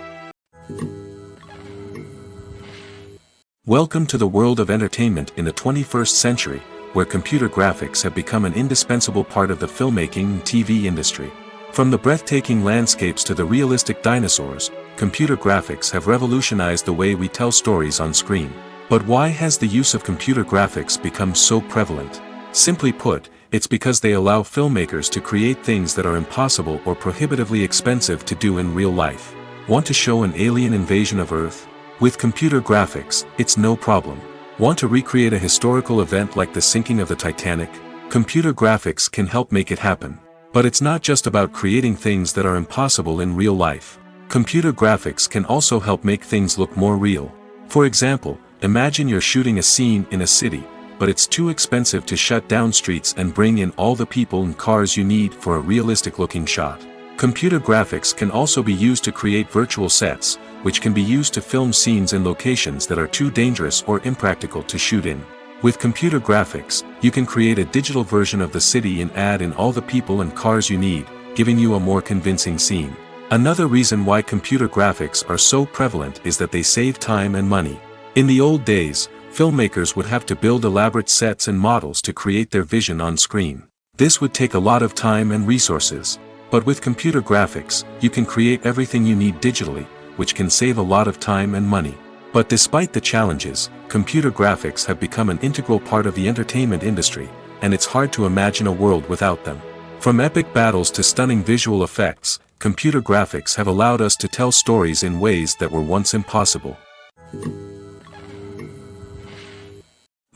Welcome to the world of entertainment in the 21st century, where computer graphics have become an indispensable part of the filmmaking and TV industry. From the breathtaking landscapes to the realistic dinosaurs, computer graphics have revolutionized the way we tell stories on screen. But why has the use of computer graphics become so prevalent? Simply put, it's because they allow filmmakers to create things that are impossible or prohibitively expensive to do in real life. Want to show an alien invasion of Earth? With computer graphics, it's no problem. Want to recreate a historical event like the sinking of the Titanic? Computer graphics can help make it happen. But it's not just about creating things that are impossible in real life. Computer graphics can also help make things look more real. For example, imagine you're shooting a scene in a city, but it's too expensive to shut down streets and bring in all the people and cars you need for a realistic-looking shot. Computer graphics can also be used to create virtual sets, which can be used to film scenes in locations that are too dangerous or impractical to shoot in. With computer graphics, you can create a digital version of the city and add in all the people and cars you need, giving you a more convincing scene. Another reason why computer graphics are so prevalent is that they save time and money. In the old days, filmmakers would have to build elaborate sets and models to create their vision on screen. This would take a lot of time and resources. But with computer graphics, you can create everything you need digitally, which can save a lot of time and money. But despite the challenges, computer graphics have become an integral part of the entertainment industry, and it's hard to imagine a world without them. From epic battles to stunning visual effects, computer graphics have allowed us to tell stories in ways that were once impossible.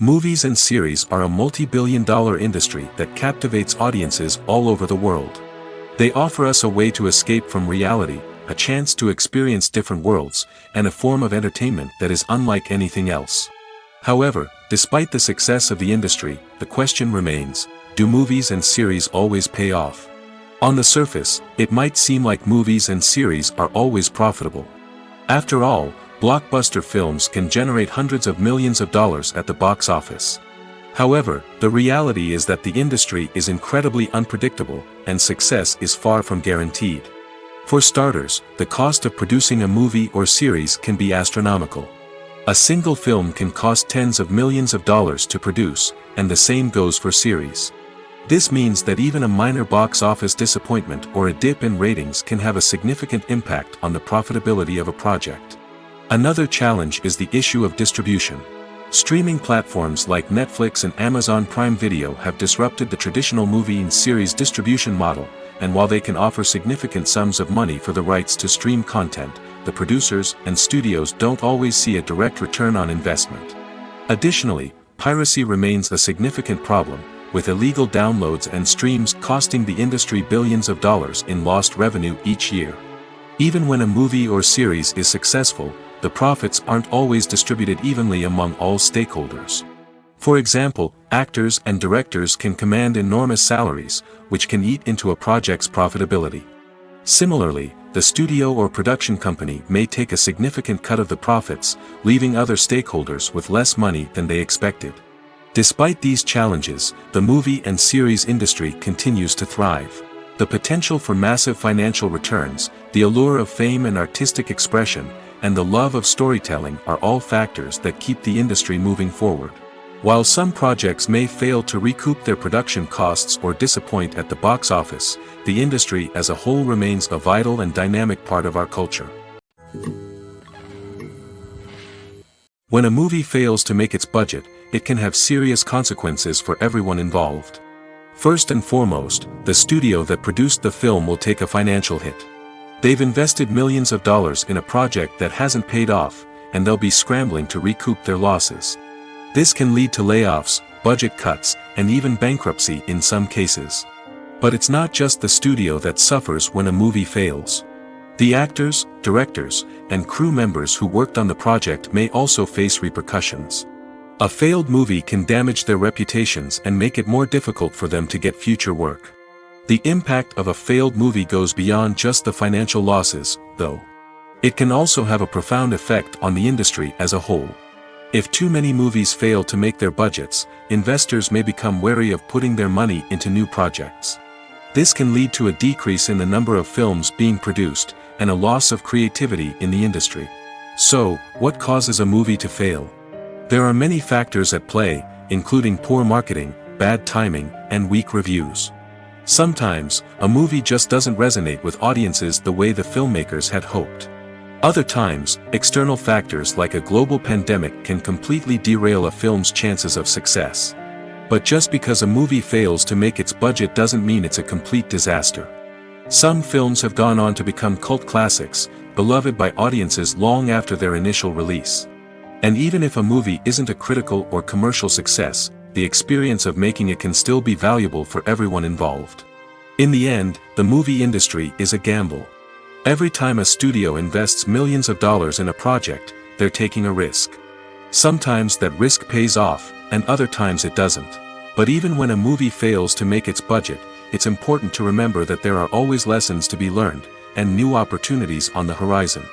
Movies and series are a multi-billion-dollar industry that captivates audiences all over the world. They offer us a way to escape from reality, a chance to experience different worlds, and a form of entertainment that is unlike anything else. However, despite the success of the industry, the question remains, do movies and series always pay off? On the surface, it might seem like movies and series are always profitable. After all, blockbuster films can generate hundreds of millions of dollars at the box office. However, the reality is that the industry is incredibly unpredictable, and success is far from guaranteed. For starters, the cost of producing a movie or series can be astronomical. A single film can cost tens of millions of dollars to produce, and the same goes for series. This means that even a minor box office disappointment or a dip in ratings can have a significant impact on the profitability of a project. Another challenge is the issue of distribution. Streaming platforms like Netflix and Amazon Prime Video have disrupted the traditional movie and series distribution model, and while they can offer significant sums of money for the rights to stream content, the producers and studios don't always see a direct return on investment. Additionally, piracy remains a significant problem, with illegal downloads and streams costing the industry billions of dollars in lost revenue each year. Even when a movie or series is successful, the profits aren't always distributed evenly among all stakeholders. For example, actors and directors can command enormous salaries, which can eat into a project's profitability. Similarly, the studio or production company may take a significant cut of the profits, leaving other stakeholders with less money than they expected. Despite these challenges, the movie and series industry continues to thrive. The potential for massive financial returns, the allure of fame and artistic expression, and the love of storytelling are all factors that keep the industry moving forward. While some projects may fail to recoup their production costs or disappoint at the box office, the industry as a whole remains a vital and dynamic part of our culture. When a movie fails to make its budget, it can have serious consequences for everyone involved. First and foremost, the studio that produced the film will take a financial hit. They've invested millions of dollars in a project that hasn't paid off, and they'll be scrambling to recoup their losses. This can lead to layoffs, budget cuts, and even bankruptcy in some cases. But it's not just the studio that suffers when a movie fails. The actors, directors, and crew members who worked on the project may also face repercussions. A failed movie can damage their reputations and make it more difficult for them to get future work. The impact of a failed movie goes beyond just the financial losses, though. It can also have a profound effect on the industry as a whole. If too many movies fail to make their budgets, investors may become wary of putting their money into new projects. This can lead to a decrease in the number of films being produced, and a loss of creativity in the industry. So, what causes a movie to fail? There are many factors at play, including poor marketing, bad timing, and weak reviews. Sometimes, a movie just doesn't resonate with audiences the way the filmmakers had hoped. Other times, external factors like a global pandemic can completely derail a film's chances of success. But just because a movie fails to make its budget doesn't mean it's a complete disaster. Some films have gone on to become cult classics, beloved by audiences long after their initial release. And even if a movie isn't a critical or commercial success, the experience of making it can still be valuable for everyone involved. In the end, the movie industry is a gamble. Every time a studio invests millions of dollars in a project, they're taking a risk. Sometimes that risk pays off, and other times it doesn't. But even when a movie fails to make its budget, it's important to remember that there are always lessons to be learned, and new opportunities on the horizon.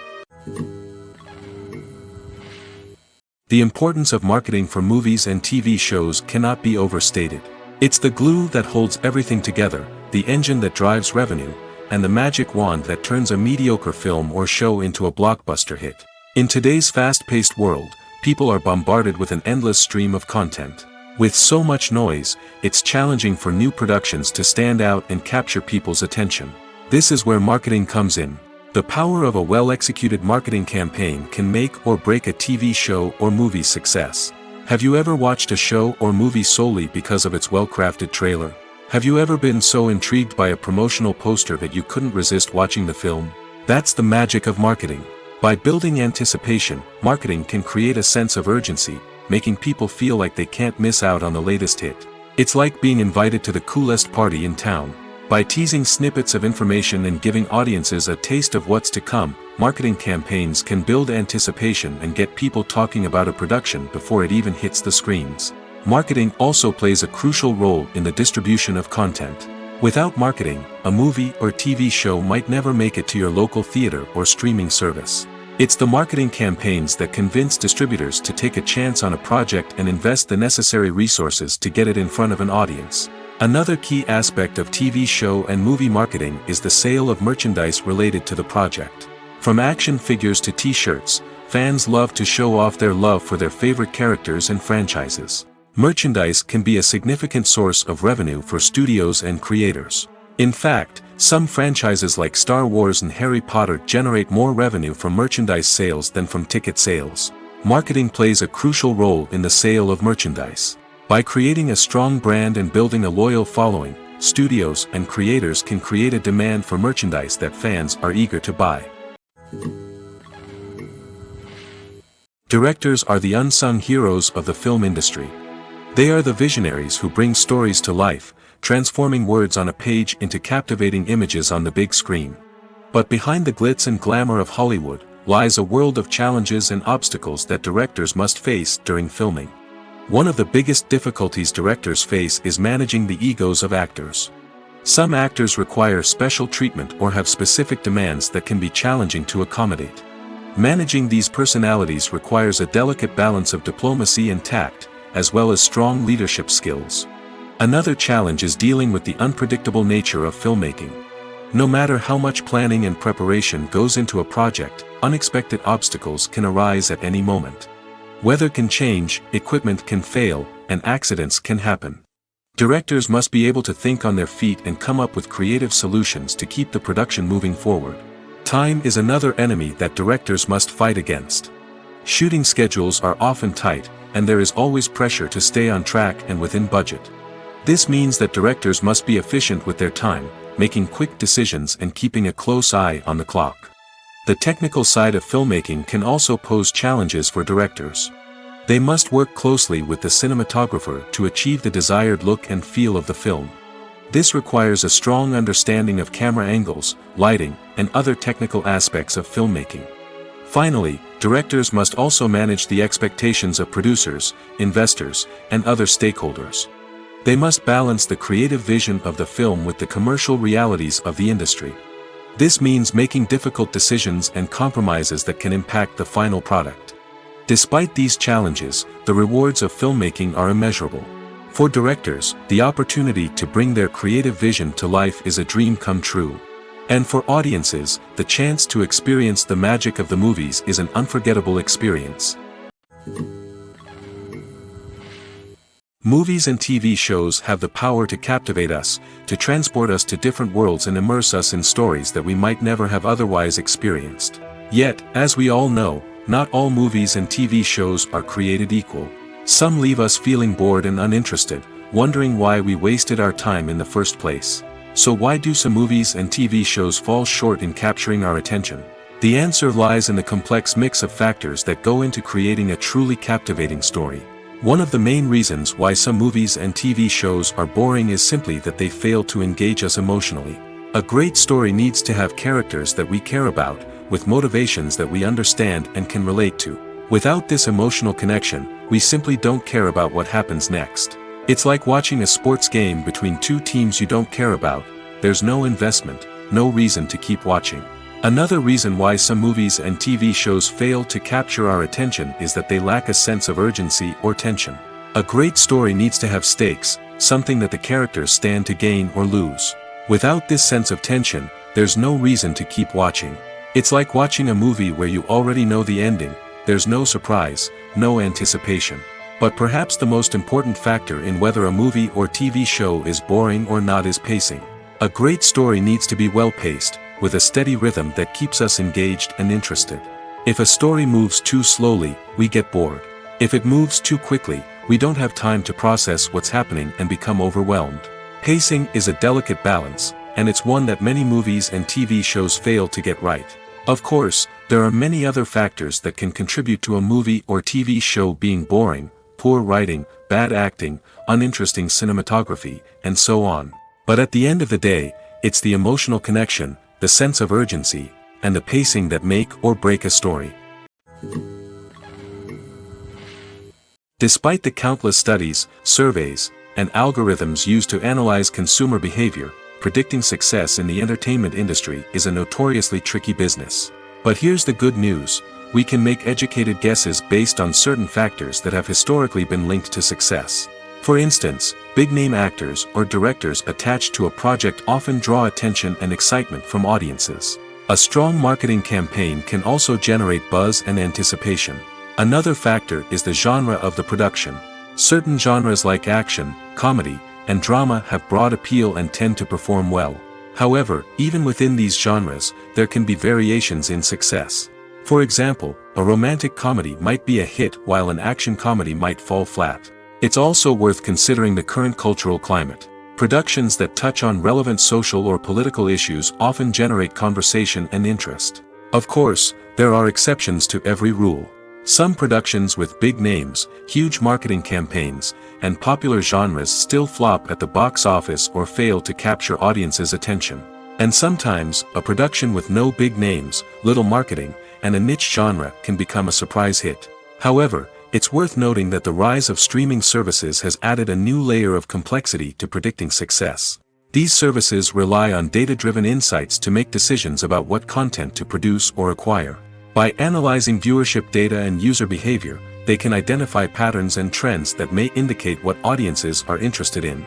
The importance of marketing for movies and TV shows cannot be overstated. It's the glue that holds everything together, the engine that drives revenue, and the magic wand that turns a mediocre film or show into a blockbuster hit. In today's fast-paced world, people are bombarded with an endless stream of content. With so much noise, it's challenging for new productions to stand out and capture people's attention. This is where marketing comes in. The power of a well-executed marketing campaign can make or break a TV show or movie's success. Have you ever watched a show or movie solely because of its well-crafted trailer? Have you ever been so intrigued by a promotional poster that you couldn't resist watching the film? That's the magic of marketing. By building anticipation, marketing can create a sense of urgency, making people feel like they can't miss out on the latest hit. It's like being invited to the coolest party in town. By teasing snippets of information and giving audiences a taste of what's to come, marketing campaigns can build anticipation and get people talking about a production before it even hits the screens. Marketing also plays a crucial role in the distribution of content. Without marketing, a movie or TV show might never make it to your local theater or streaming service. It's the marketing campaigns that convince distributors to take a chance on a project and invest the necessary resources to get it in front of an audience. Another key aspect of TV show and movie marketing is the sale of merchandise related to the project. From action figures to t-shirts, fans love to show off their love for their favorite characters and franchises. Merchandise can be a significant source of revenue for studios and creators. In fact, some franchises like Star Wars and Harry Potter generate more revenue from merchandise sales than from ticket sales. Marketing plays a crucial role in the sale of merchandise. By creating a strong brand and building a loyal following, studios and creators can create a demand for merchandise that fans are eager to buy. Directors are the unsung heroes of the film industry. They are the visionaries who bring stories to life, transforming words on a page into captivating images on the big screen. But behind the glitz and glamour of Hollywood, lies a world of challenges and obstacles that directors must face during filming. One of the biggest difficulties directors face is managing the egos of actors. Some actors require special treatment or have specific demands that can be challenging to accommodate. Managing these personalities requires a delicate balance of diplomacy and tact, as well as strong leadership skills. Another challenge is dealing with the unpredictable nature of filmmaking. No matter how much planning and preparation goes into a project, unexpected obstacles can arise at any moment. Weather can change, equipment can fail, and accidents can happen. Directors must be able to think on their feet and come up with creative solutions to keep the production moving forward. Time is another enemy that directors must fight against. Shooting schedules are often tight, and there is always pressure to stay on track and within budget. This means that directors must be efficient with their time, making quick decisions and keeping a close eye on the clock. The technical side of filmmaking can also pose challenges for directors. They must work closely with the cinematographer to achieve the desired look and feel of the film. This requires a strong understanding of camera angles, lighting, and other technical aspects of filmmaking. Finally, directors must also manage the expectations of producers, investors, and other stakeholders. They must balance the creative vision of the film with the commercial realities of the industry. This means making difficult decisions and compromises that can impact the final product. Despite these challenges, the rewards of filmmaking are immeasurable. For directors, the opportunity to bring their creative vision to life is a dream come true. And for audiences, the chance to experience the magic of the movies is an unforgettable experience. Movies and TV shows have the power to captivate us, to transport us to different worlds and immerse us in stories that we might never have otherwise experienced. Yet, as we all know, not all movies and TV shows are created equal. Some leave us feeling bored and uninterested, wondering why we wasted our time in the first place. So why do some movies and TV shows fall short in capturing our attention? The answer lies in the complex mix of factors that go into creating a truly captivating story. One of the main reasons why some movies and TV shows are boring is simply that they fail to engage us emotionally. A great story needs to have characters that we care about, with motivations that we understand and can relate to. Without this emotional connection, we simply don't care about what happens next. It's like watching a sports game between two teams you don't care about. There's no investment, no reason to keep watching. Another reason why some movies and TV shows fail to capture our attention is that they lack a sense of urgency or tension. A great story needs to have stakes, something that the characters stand to gain or lose. Without this sense of tension, there's no reason to keep watching. It's like watching a movie where you already know the ending. There's no surprise, no anticipation. But perhaps the most important factor in whether a movie or TV show is boring or not is pacing. A great story needs to be well-paced, with a steady rhythm that keeps us engaged and interested. If a story moves too slowly, we get bored. If it moves too quickly, we don't have time to process what's happening and become overwhelmed. Pacing is a delicate balance, and it's one that many movies and TV shows fail to get right. Of course, there are many other factors that can contribute to a movie or TV show being boring: poor writing, bad acting, uninteresting cinematography, and so on. But at the end of the day, it's the emotional connection, the sense of urgency, and the pacing that make or break a story. Despite the countless studies, surveys, and algorithms used to analyze consumer behavior, predicting success in the entertainment industry is a notoriously tricky business. But here's the good news: we can make educated guesses based on certain factors that have historically been linked to success. For instance, big-name actors or directors attached to a project often draw attention and excitement from audiences. A strong marketing campaign can also generate buzz and anticipation. Another factor is the genre of the production. Certain genres like action, comedy, and drama have broad appeal and tend to perform well. However, even within these genres, there can be variations in success. For example, a romantic comedy might be a hit while an action comedy might fall flat. It's also worth considering the current cultural climate. Productions that touch on relevant social or political issues often generate conversation and interest. Of course, there are exceptions to every rule. Some productions with big names, huge marketing campaigns, and popular genres still flop at the box office or fail to capture audiences' attention. And sometimes, a production with no big names, little marketing, and a niche genre can become a surprise hit. However, it's worth noting that the rise of streaming services has added a new layer of complexity to predicting success. These services rely on data-driven insights to make decisions about what content to produce or acquire. By analyzing viewership data and user behavior, they can identify patterns and trends that may indicate what audiences are interested in.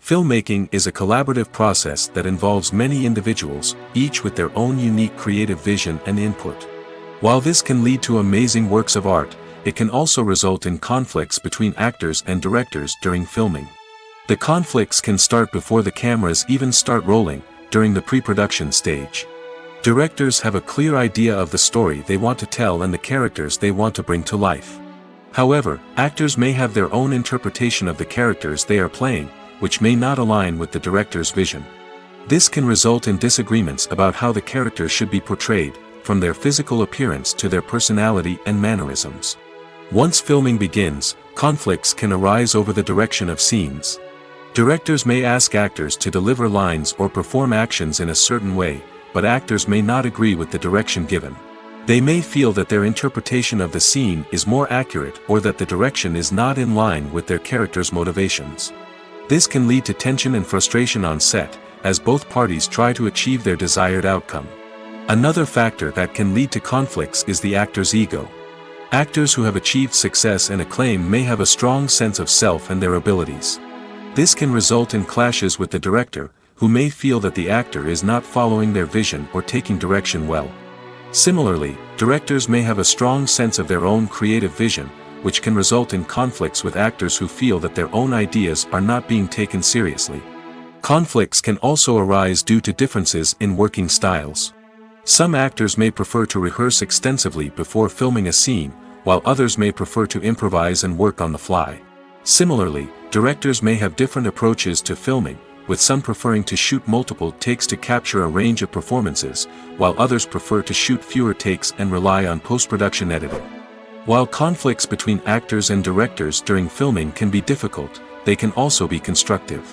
Filmmaking is a collaborative process that involves many individuals, each with their own unique creative vision and input. While this can lead to amazing works of art, it can also result in conflicts between actors and directors during filming. The conflicts can start before the cameras even start rolling, during the pre-production stage. Directors have a clear idea of the story they want to tell and the characters they want to bring to life. However, actors may have their own interpretation of the characters they are playing, which may not align with the director's vision. This can result in disagreements about how the characters should be portrayed, from their physical appearance to their personality and mannerisms. Once filming begins, conflicts can arise over the direction of scenes. Directors may ask actors to deliver lines or perform actions in a certain way, but actors may not agree with the direction given. They may feel that their interpretation of the scene is more accurate or that the direction is not in line with their character's motivations. This can lead to tension and frustration on set, as both parties try to achieve their desired outcome. Another factor that can lead to conflicts is the actor's ego. Actors who have achieved success and acclaim may have a strong sense of self and their abilities. This can result in clashes with the director, who may feel that the actor is not following their vision or taking direction well. Similarly, directors may have a strong sense of their own creative vision, which can result in conflicts with actors who feel that their own ideas are not being taken seriously. Conflicts can also arise due to differences in working styles. Some actors may prefer to rehearse extensively before filming a scene, while others may prefer to improvise and work on the fly. Similarly, directors may have different approaches to filming, with some preferring to shoot multiple takes to capture a range of performances, while others prefer to shoot fewer takes and rely on post-production editing. While conflicts between actors and directors during filming can be difficult, they can also be constructive.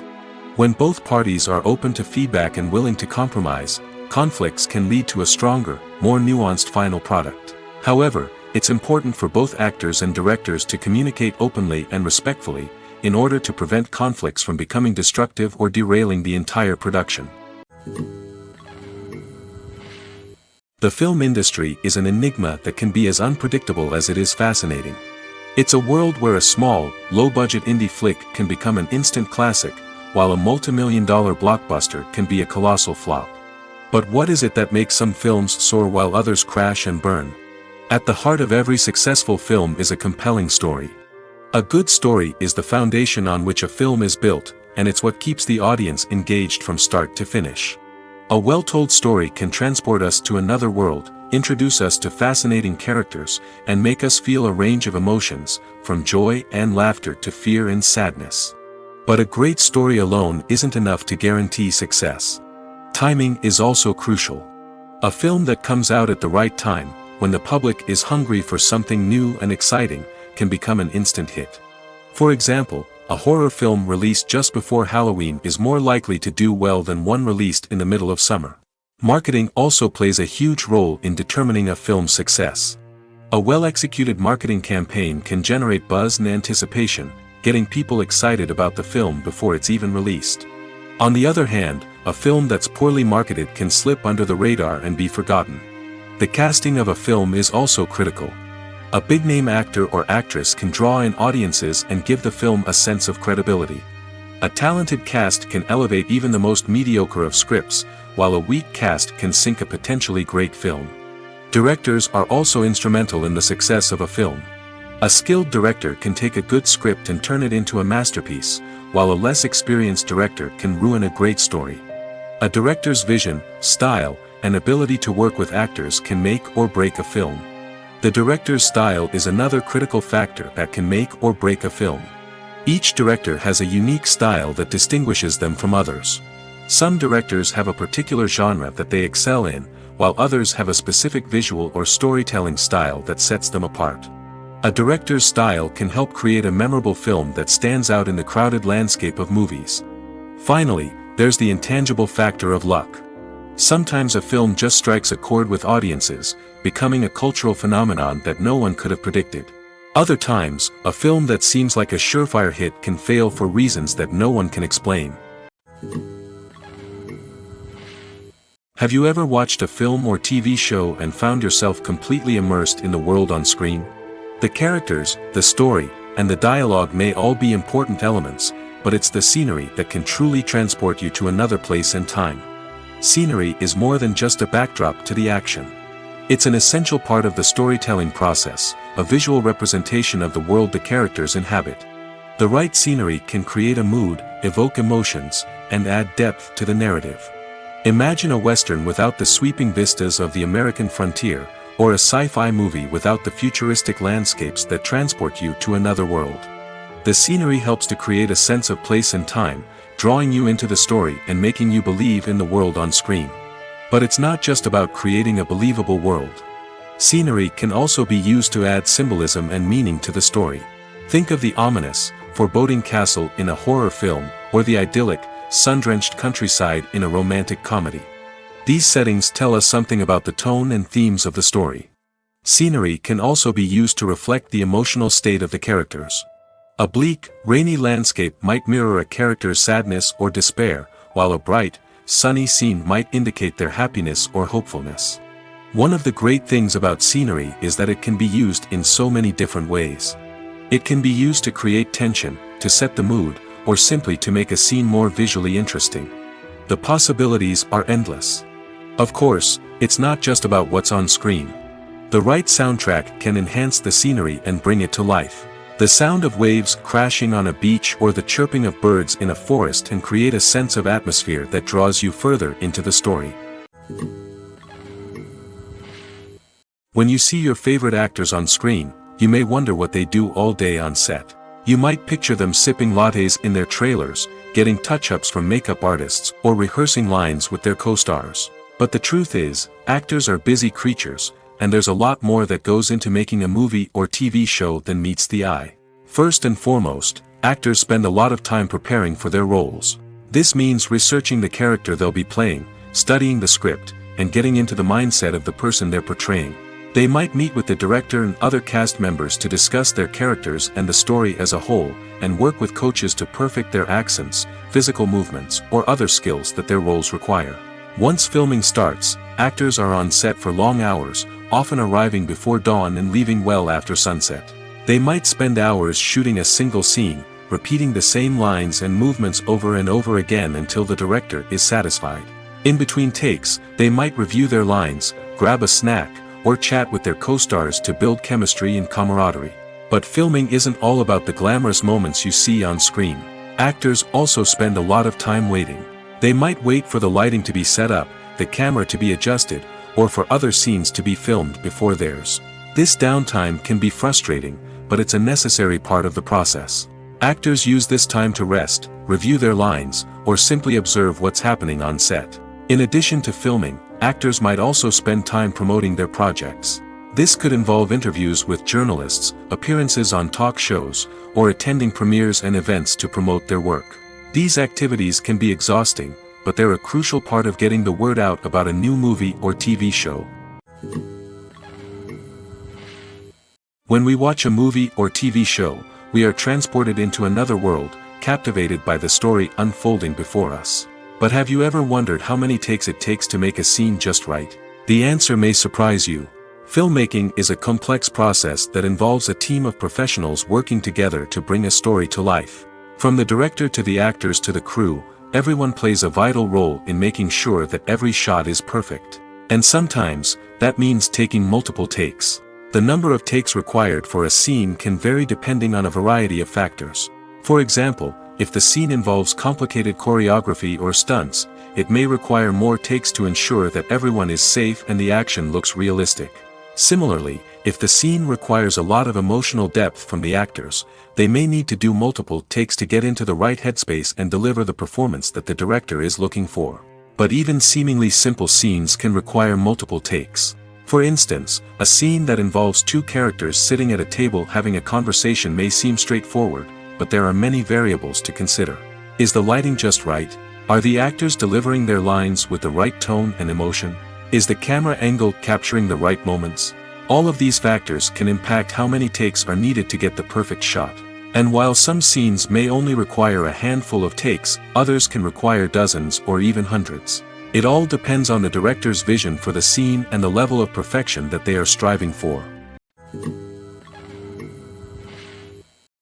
When both parties are open to feedback and willing to compromise, conflicts can lead to a stronger, more nuanced final product. However, it's important for both actors and directors to communicate openly and respectfully, in order to prevent conflicts from becoming destructive or derailing the entire production. The film industry is an enigma that can be as unpredictable as it is fascinating. It's a world where a small, low-budget indie flick can become an instant classic, while a multi-million-dollar blockbuster can be a colossal flop. But what is it that makes some films soar while others crash and burn? At the heart of every successful film is a compelling story. A good story is the foundation on which a film is built, and it's what keeps the audience engaged from start to finish. A well-told story can transport us to another world, introduce us to fascinating characters, and make us feel a range of emotions, from joy and laughter to fear and sadness. But a great story alone isn't enough to guarantee success. Timing is also crucial. A film that comes out at the right time, when the public is hungry for something new and exciting, can become an instant hit. For example, a horror film released just before Halloween is more likely to do well than one released in the middle of summer. Marketing also plays a huge role in determining a film's success. A well-executed marketing campaign can generate buzz and anticipation, getting people excited about the film before it's even released. On the other hand, a film that's poorly marketed can slip under the radar and be forgotten. The casting of a film is also critical. A big-name actor or actress can draw in audiences and give the film a sense of credibility. A talented cast can elevate even the most mediocre of scripts, while a weak cast can sink a potentially great film. Directors are also instrumental in the success of a film. A skilled director can take a good script and turn it into a masterpiece, while a less experienced director can ruin a great story. A director's vision, style, and ability to work with actors can make or break a film. The director's style is another critical factor that can make or break a film. Each director has a unique style that distinguishes them from others. Some directors have a particular genre that they excel in, while others have a specific visual or storytelling style that sets them apart. A director's style can help create a memorable film that stands out in the crowded landscape of movies. Finally, there's the intangible factor of luck. Sometimes a film just strikes a chord with audiences, becoming a cultural phenomenon that no one could have predicted. Other times, a film that seems like a surefire hit can fail for reasons that no one can explain. Have you ever watched a film or TV show and found yourself completely immersed in the world on screen? The characters, the story, and the dialogue may all be important elements, but it's the scenery that can truly transport you to another place and time. Scenery is more than just a backdrop to the action. It's an essential part of the storytelling process, a visual representation of the world the characters inhabit. The right scenery can create a mood, evoke emotions, and add depth to the narrative. Imagine a Western without the sweeping vistas of the American frontier, or a sci-fi movie without the futuristic landscapes that transport you to another world. The scenery helps to create a sense of place and time, drawing you into the story and making you believe in the world on screen. But it's not just about creating a believable world. Scenery can also be used to add symbolism and meaning to the story. Think of the ominous, foreboding castle in a horror film, or the idyllic, sun-drenched countryside in a romantic comedy. These settings tell us something about the tone and themes of the story. Scenery can also be used to reflect the emotional state of the characters. A bleak, rainy landscape might mirror a character's sadness or despair, while a bright, sunny scene might indicate their happiness or hopefulness. One of the great things about scenery is that it can be used in so many different ways. It can be used to create tension, to set the mood, or simply to make a scene more visually interesting. The possibilities are endless. Of course, it's not just about what's on screen. The right soundtrack can enhance the scenery and bring it to life. The sound of waves crashing on a beach or the chirping of birds in a forest can create a sense of atmosphere that draws you further into the story. When you see your favorite actors on screen, you may wonder what they do all day on set. You might picture them sipping lattes in their trailers, getting touch-ups from makeup artists, or rehearsing lines with their co-stars. But the truth is, actors are busy creatures, and there's a lot more that goes into making a movie or TV show than meets the eye. First and foremost, actors spend a lot of time preparing for their roles. This means researching the character they'll be playing, studying the script, and getting into the mindset of the person they're portraying. They might meet with the director and other cast members to discuss their characters and the story as a whole, and work with coaches to perfect their accents, physical movements, or other skills that their roles require. Once filming starts, actors are on set for long hours, often arriving before dawn and leaving well after sunset. They might spend hours shooting a single scene, repeating the same lines and movements over and over again until the director is satisfied. In between takes, they might review their lines, grab a snack, or chat with their co-stars to build chemistry and camaraderie. But filming isn't all about the glamorous moments you see on screen. Actors also spend a lot of time waiting. They might wait for the lighting to be set up, the camera to be adjusted, or for other scenes to be filmed before theirs. This downtime can be frustrating, but it's a necessary part of the process. Actors use this time to rest, review their lines, or simply observe what's happening on set. In addition to filming, actors might also spend time promoting their projects. This could involve interviews with journalists, appearances on talk shows, or attending premieres and events to promote their work. These activities can be exhausting, but they're a crucial part of getting the word out about a new movie or TV show. When we watch a movie or TV show, we are transported into another world, captivated by the story unfolding before us. But have you ever wondered how many takes it takes to make a scene just right? The answer may surprise you. Filmmaking is a complex process that involves a team of professionals working together to bring a story to life. From the director to the actors to the crew, everyone plays a vital role in making sure that every shot is perfect. And sometimes, that means taking multiple takes. The number of takes required for a scene can vary depending on a variety of factors. For example, if the scene involves complicated choreography or stunts, it may require more takes to ensure that everyone is safe and the action looks realistic. Similarly, if the scene requires a lot of emotional depth from the actors, they may need to do multiple takes to get into the right headspace and deliver the performance that the director is looking for. But even seemingly simple scenes can require multiple takes. For instance, a scene that involves two characters sitting at a table having a conversation may seem straightforward, but there are many variables to consider. Is the lighting just right? Are the actors delivering their lines with the right tone and emotion? Is the camera angle capturing the right moments? All of these factors can impact how many takes are needed to get the perfect shot. And while some scenes may only require a handful of takes, others can require dozens or even hundreds. It all depends on the director's vision for the scene and the level of perfection that they are striving for.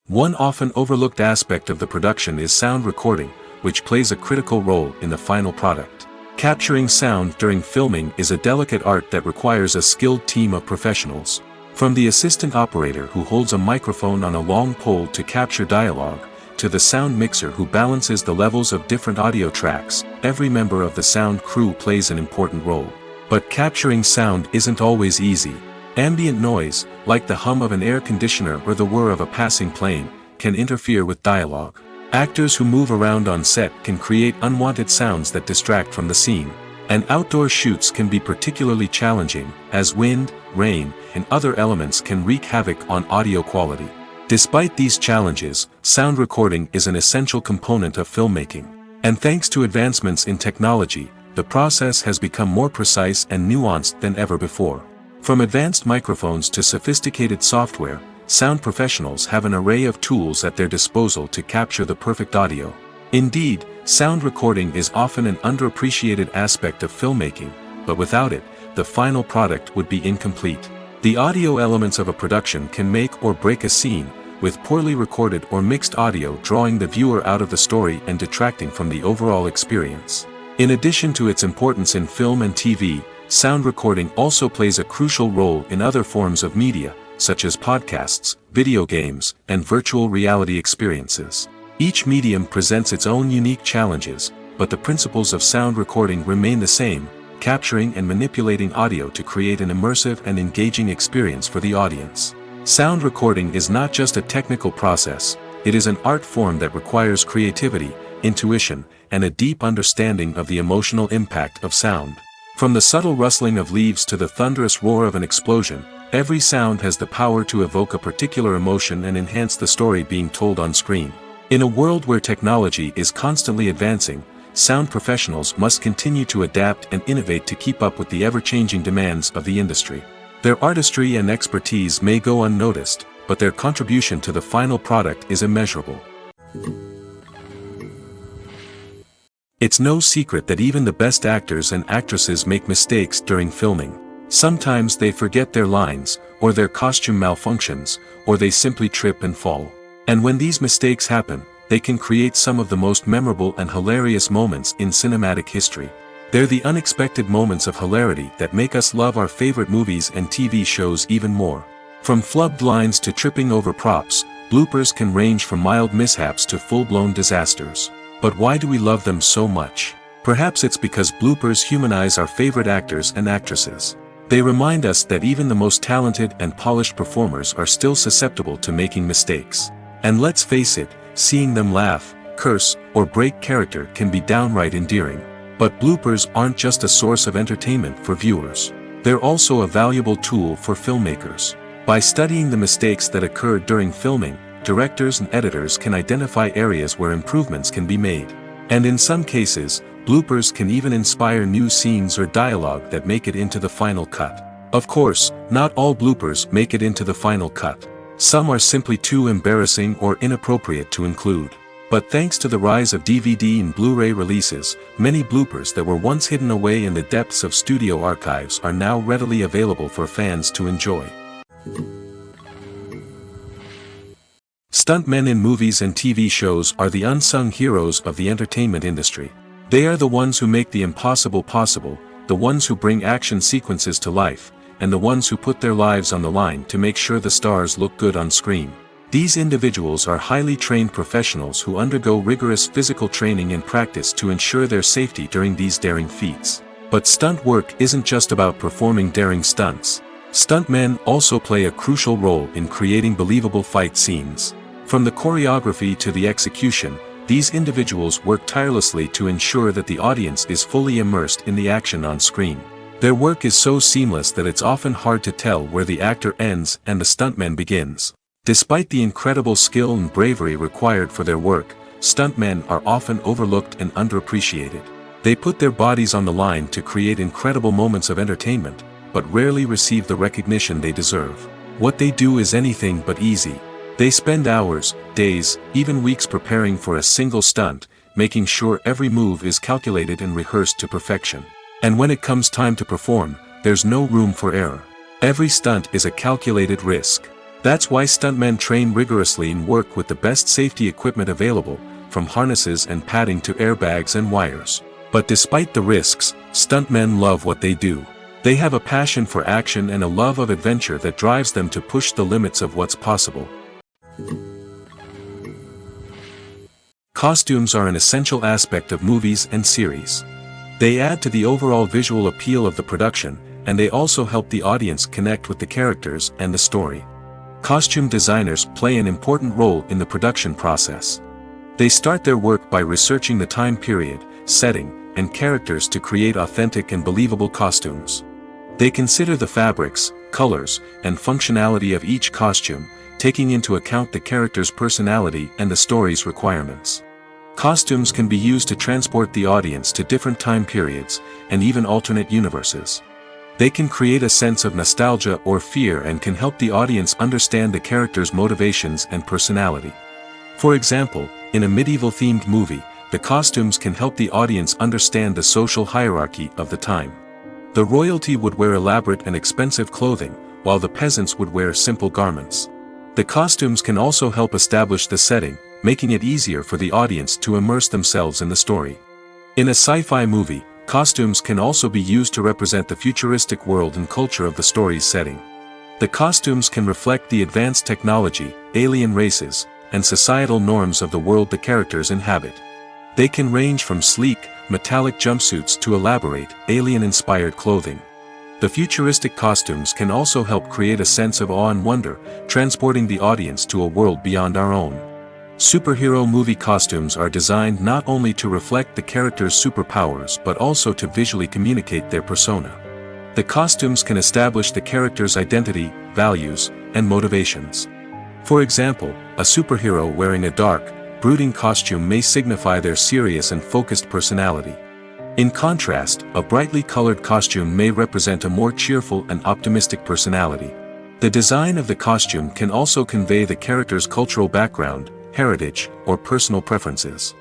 One often overlooked aspect of the production is sound recording, which plays a critical role in the final product. Capturing sound during filming is a delicate art that requires a skilled team of professionals. From the assistant operator who holds a microphone on a long pole to capture dialogue, to the sound mixer who balances the levels of different audio tracks, every member of the sound crew plays an important role. But capturing sound isn't always easy. Ambient noise, like the hum of an air conditioner or the whir of a passing plane, can interfere with dialogue. Actors who move around on set can create unwanted sounds that distract from the scene. And outdoor shoots can be particularly challenging, as wind, rain, and other elements can wreak havoc on audio quality. Despite these challenges, sound recording is an essential component of filmmaking. And thanks to advancements in technology, the process has become more precise and nuanced than ever before. From advanced microphones to sophisticated software, sound professionals have an array of tools at their disposal to capture the perfect audio. Indeed, Sound recording is often an underappreciated aspect of filmmaking, but without it, the final product would be incomplete. The audio elements of a production can make or break a scene, with poorly recorded or mixed audio drawing the viewer out of the story and detracting from the overall experience. In addition to its importance in film and TV, sound recording also plays a crucial role in other forms of media, such as podcasts, video games, and virtual reality experiences. Each medium presents its own unique challenges, but the principles of sound recording remain the same, capturing and manipulating audio to create an immersive and engaging experience for the audience. Sound recording is not just a technical process, it is an art form that requires creativity, intuition, and a deep understanding of the emotional impact of sound. From the subtle rustling of leaves to the thunderous roar of an explosion, every sound has the power to evoke a particular emotion and enhance the story being told on screen. In a world where technology is constantly advancing, sound professionals must continue to adapt and innovate to keep up with the ever-changing demands of the industry. Their artistry and expertise may go unnoticed, but their contribution to the final product is immeasurable. It's no secret that even the best actors and actresses make mistakes during filming. Sometimes they forget their lines, or their costume malfunctions, or they simply trip and fall. And when these mistakes happen, they can create some of the most memorable and hilarious moments in cinematic history. They're the unexpected moments of hilarity that make us love our favorite movies and TV shows even more. From flubbed lines to tripping over props, bloopers can range from mild mishaps to full-blown disasters. But why do we love them so much? Perhaps it's because bloopers humanize our favorite actors and actresses. They remind us that even the most talented and polished performers are still susceptible to making mistakes. And let's face it, seeing them laugh, curse, or break character can be downright endearing. But bloopers aren't just a source of entertainment for viewers. They're also a valuable tool for filmmakers. By studying the mistakes that occurred during filming, directors and editors can identify areas where improvements can be made. And in some cases, bloopers can even inspire new scenes or dialogue that make it into the final cut. Of course, not all bloopers make it into the final cut. Some are simply too embarrassing or inappropriate to include. But thanks to the rise of DVD and Blu-ray releases, many bloopers that were once hidden away in the depths of studio archives are now readily available for fans to enjoy. Stuntmen in movies and TV shows are the unsung heroes of the entertainment industry. They are the ones who make the impossible possible, the ones who bring action sequences to life, and the ones who put their lives on the line to make sure the stars look good on screen. These individuals are highly trained professionals who undergo rigorous physical training and practice to ensure their safety during these daring feats. But stunt work isn't just about performing daring stunts. Stuntmen also play a crucial role in creating believable fight scenes. From the choreography to the execution, these individuals work tirelessly to ensure that the audience is fully immersed in the action on screen. Their work is so seamless that it's often hard to tell where the actor ends and the stuntman begins. Despite the incredible skill and bravery required for their work, stuntmen are often overlooked and underappreciated. They put their bodies on the line to create incredible moments of entertainment, but rarely receive the recognition they deserve. What they do is anything but easy. They spend hours, days, even weeks preparing for a single stunt, making sure every move is calculated and rehearsed to perfection. And when it comes time to perform, there's no room for error. Every stunt is a calculated risk. That's why stuntmen train rigorously and work with the best safety equipment available, from harnesses and padding to airbags and wires. But despite the risks, stuntmen love what they do. They have a passion for action and a love of adventure that drives them to push the limits of what's possible. Costumes are an essential aspect of movies and series. They add to the overall visual appeal of the production, and they also help the audience connect with the characters and the story. Costume designers play an important role in the production process. They start their work by researching the time period, setting, and characters to create authentic and believable costumes. They consider the fabrics, colors, and functionality of each costume, taking into account the character's personality and the story's requirements. Costumes can be used to transport the audience to different time periods, and even alternate universes. They can create a sense of nostalgia or fear and can help the audience understand the character's motivations and personality. For example, in a medieval-themed movie, the costumes can help the audience understand the social hierarchy of the time. The royalty would wear elaborate and expensive clothing, while the peasants would wear simple garments. The costumes can also help establish the setting, making it easier for the audience to immerse themselves in the story. In a sci-fi movie, costumes can also be used to represent the futuristic world and culture of the story's setting. The costumes can reflect the advanced technology, alien races, and societal norms of the world the characters inhabit. They can range from sleek, metallic jumpsuits to elaborate, alien-inspired clothing. The futuristic costumes can also help create a sense of awe and wonder, transporting the audience to a world beyond our own. Superhero movie costumes are designed not only to reflect the character's superpowers but also to visually communicate their persona. The costumes can establish the character's identity, values, and motivations. For example, a superhero wearing a dark, brooding costume may signify their serious and focused personality. In contrast, a brightly colored costume may represent a more cheerful and optimistic personality. The design of the costume can also convey the character's cultural background, heritage, or personal preferences.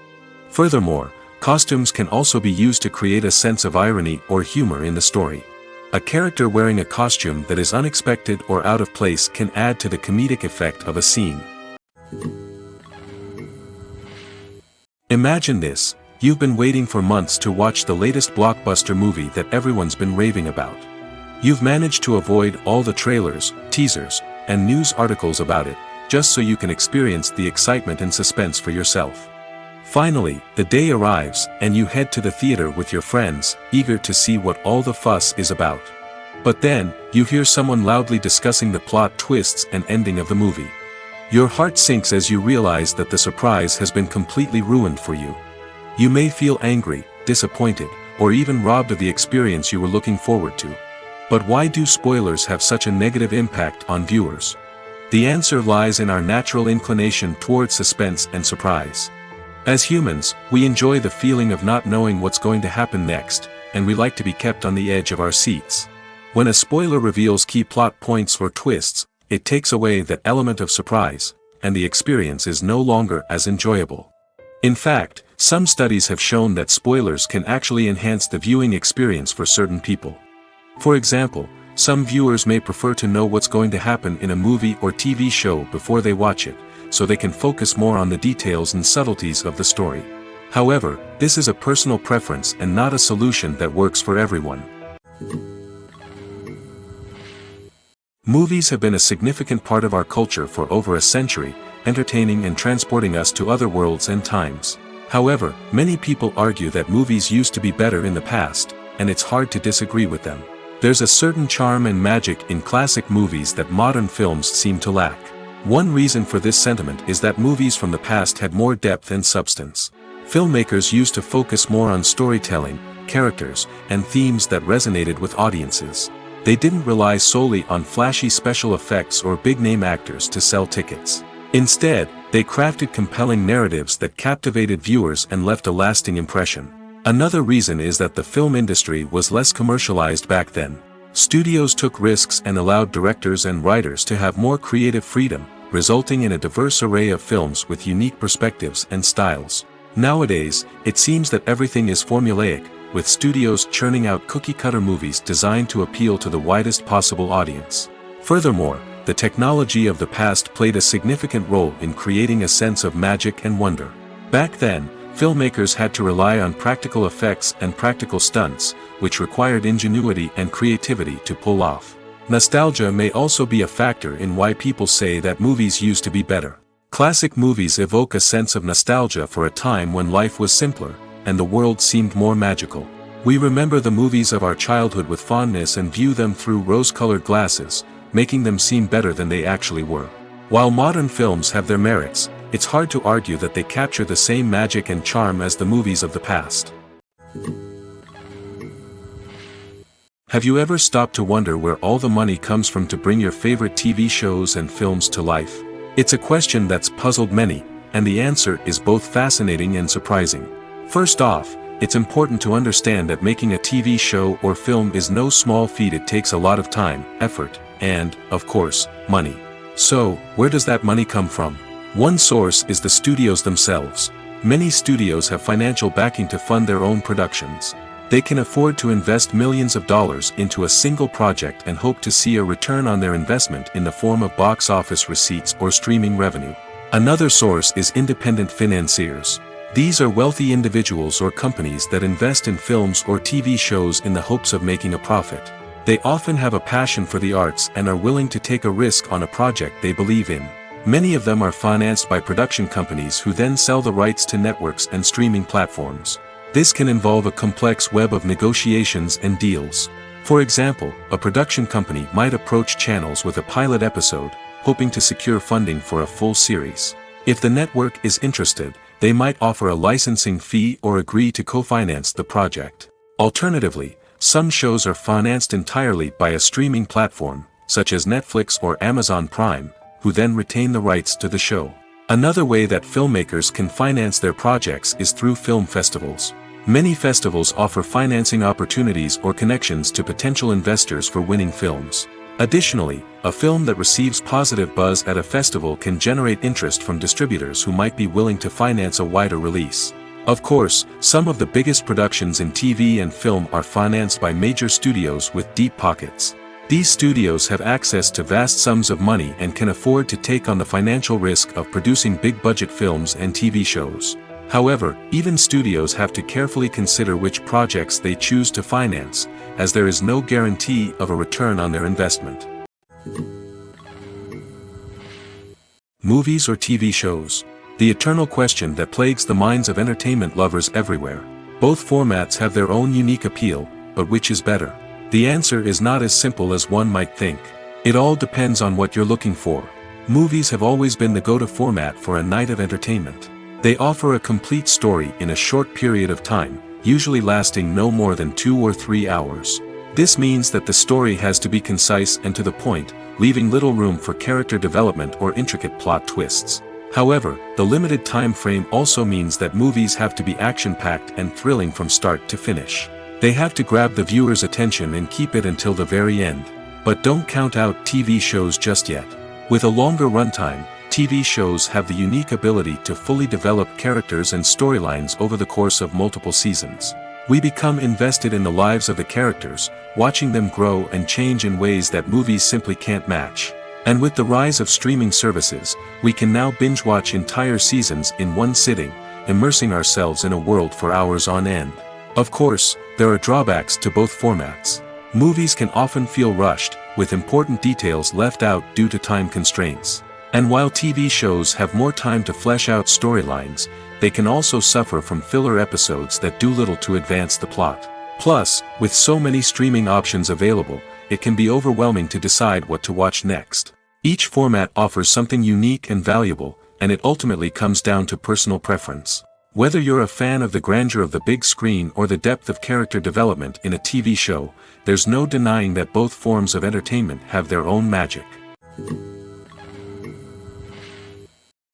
Furthermore, costumes can also be used to create a sense of irony or humor in the story. A character wearing a costume that is unexpected or out of place can add to the comedic effect of a scene. Imagine this: you've been waiting for months to watch the latest blockbuster movie that everyone's been raving about. You've managed to avoid all the trailers, teasers, and news articles about it, just so you can experience the excitement and suspense for yourself. Finally, the day arrives, and you head to the theater with your friends, eager to see what all the fuss is about. But then, you hear someone loudly discussing the plot twists and ending of the movie. Your heart sinks as you realize that the surprise has been completely ruined for you. You may feel angry, disappointed, or even robbed of the experience you were looking forward to. But why do spoilers have such a negative impact on viewers? The answer lies in our natural inclination toward suspense and surprise. As humans, we enjoy the feeling of not knowing what's going to happen next, and we like to be kept on the edge of our seats. When a spoiler reveals key plot points or twists, it takes away that element of surprise, and the experience is no longer as enjoyable. In fact, some studies have shown that spoilers can actually enhance the viewing experience for certain people. For example, some viewers may prefer to know what's going to happen in a movie or TV show before they watch it, so they can focus more on the details and subtleties of the story. However, this is a personal preference and not a solution that works for everyone. Movies have been a significant part of our culture for over a century, entertaining and transporting us to other worlds and times. However, many people argue that movies used to be better in the past, and it's hard to disagree with them. There's a certain charm and magic in classic movies that modern films seem to lack. One reason for this sentiment is that movies from the past had more depth and substance. Filmmakers used to focus more on storytelling, characters, and themes that resonated with audiences. They didn't rely solely on flashy special effects or big-name actors to sell tickets. Instead, they crafted compelling narratives that captivated viewers and left a lasting impression. Another reason is that the film industry was less commercialized back then. Studios took risks and allowed directors and writers to have more creative freedom, resulting in a diverse array of films with unique perspectives and styles. Nowadays, it seems that everything is formulaic, with studios churning out cookie-cutter movies designed to appeal to the widest possible audience. Furthermore, the technology of the past played a significant role in creating a sense of magic and wonder. Back then, filmmakers had to rely on practical effects and practical stunts, which required ingenuity and creativity to pull off. Nostalgia may also be a factor in why people say that movies used to be better. Classic movies evoke a sense of nostalgia for a time when life was simpler, and the world seemed more magical. We remember the movies of our childhood with fondness and view them through rose-colored glasses, making them seem better than they actually were. While modern films have their merits, it's hard to argue that they capture the same magic and charm as the movies of the past. Have you ever stopped to wonder where all the money comes from to bring your favorite TV shows and films to life? It's a question that's puzzled many, and the answer is both fascinating and surprising. First off, it's important to understand that making a TV show or film is no small feat. It takes a lot of time, effort, and, of course, money. So, where does that money come from? One source is the studios themselves. Many studios have financial backing to fund their own productions. They can afford to invest millions of dollars into a single project and hope to see a return on their investment in the form of box office receipts or streaming revenue. Another source is independent financiers. These are wealthy individuals or companies that invest in films or TV shows in the hopes of making a profit. They often have a passion for the arts and are willing to take a risk on a project they believe in. Many of them are financed by production companies who then sell the rights to networks and streaming platforms. This can involve a complex web of negotiations and deals. For example, a production company might approach channels with a pilot episode, hoping to secure funding for a full series. If the network is interested, they might offer a licensing fee or agree to co-finance the project. Alternatively, some shows are financed entirely by a streaming platform, such as Netflix or Amazon Prime, who then retain the rights to the show. Another way that filmmakers can finance their projects is through film festivals. Many festivals offer financing opportunities or connections to potential investors for winning films. Additionally, a film that receives positive buzz at a festival can generate interest from distributors who might be willing to finance a wider release. Of course, some of the biggest productions in TV and film are financed by major studios with deep pockets. These studios have access to vast sums of money and can afford to take on the financial risk of producing big-budget films and TV shows. However, even studios have to carefully consider which projects they choose to finance, as there is no guarantee of a return on their investment. Movies or TV shows? The eternal question that plagues the minds of entertainment lovers everywhere. Both formats have their own unique appeal, but which is better? The answer is not as simple as one might think. It all depends on what you're looking for. Movies have always been the go-to format for a night of entertainment. They offer a complete story in a short period of time, usually lasting no more than 2 or 3 hours. This means that the story has to be concise and to the point, leaving little room for character development or intricate plot twists. However, the limited time frame also means that movies have to be action-packed and thrilling from start to finish. They have to grab the viewer's attention and keep it until the very end. But don't count out TV shows just yet. With a longer runtime, TV shows have the unique ability to fully develop characters and storylines over the course of multiple seasons. We become invested in the lives of the characters, watching them grow and change in ways that movies simply can't match. And with the rise of streaming services, we can now binge-watch entire seasons in one sitting, immersing ourselves in a world for hours on end. Of course, there are drawbacks to both formats. Movies can often feel rushed, with important details left out due to time constraints. And while TV shows have more time to flesh out storylines, they can also suffer from filler episodes that do little to advance the plot. Plus, with so many streaming options available, it can be overwhelming to decide what to watch next. Each format offers something unique and valuable, and it ultimately comes down to personal preference. Whether you're a fan of the grandeur of the big screen or the depth of character development in a TV show, there's no denying that both forms of entertainment have their own magic.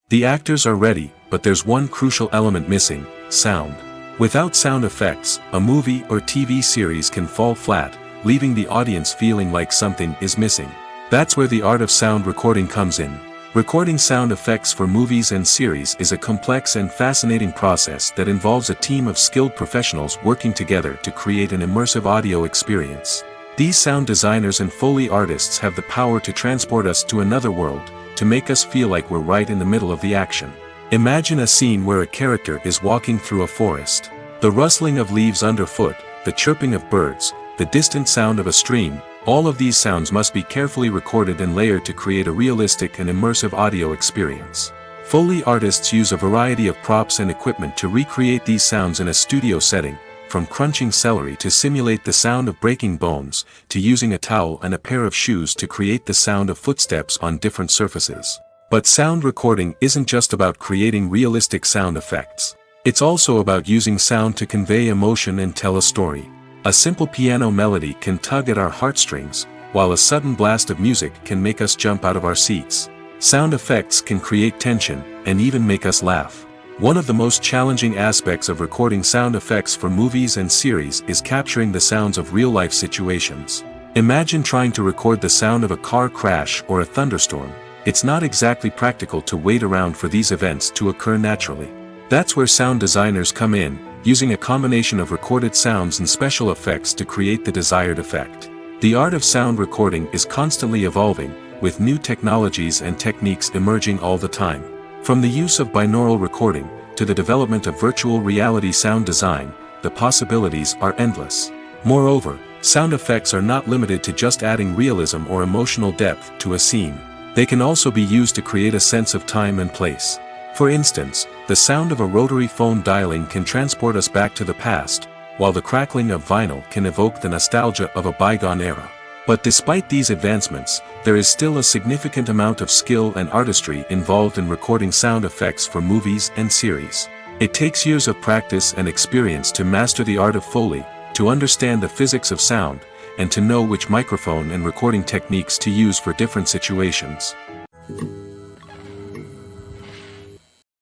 The actors are ready, but there's one crucial element missing: sound. Without sound effects, a movie or TV series can fall flat, leaving the audience feeling like something is missing. That's where the art of sound recording comes in. Recording sound effects for movies and series is a complex and fascinating process that involves a team of skilled professionals working together to create an immersive audio experience. These sound designers and Foley artists have the power to transport us to another world, to make us feel like we're right in the middle of the action. Imagine a scene where a character is walking through a forest. The rustling of leaves underfoot, the chirping of birds, the distant sound of a stream, all of these sounds must be carefully recorded and layered to create a realistic and immersive audio experience. Foley artists use a variety of props and equipment to recreate these sounds in a studio setting, from crunching celery to simulate the sound of breaking bones, to using a towel and a pair of shoes to create the sound of footsteps on different surfaces. But sound recording isn't just about creating realistic sound effects. It's also about using sound to convey emotion and tell a story. A simple piano melody can tug at our heartstrings, while a sudden blast of music can make us jump out of our seats. Sound effects can create tension, and even make us laugh. One of the most challenging aspects of recording sound effects for movies and series is capturing the sounds of real-life situations. Imagine trying to record the sound of a car crash or a thunderstorm. It's not exactly practical to wait around for these events to occur naturally. That's where sound designers come in, using a combination of recorded sounds and special effects to create the desired effect. The art of sound recording is constantly evolving, with new technologies and techniques emerging all the time. From the use of binaural recording, to the development of virtual reality sound design, the possibilities are endless. Moreover, sound effects are not limited to just adding realism or emotional depth to a scene. They can also be used to create a sense of time and place. For instance, the sound of a rotary phone dialing can transport us back to the past, while the crackling of vinyl can evoke the nostalgia of a bygone era. But despite these advancements, there is still a significant amount of skill and artistry involved in recording sound effects for movies and series. It takes years of practice and experience to master the art of Foley, to understand the physics of sound, and to know which microphone and recording techniques to use for different situations.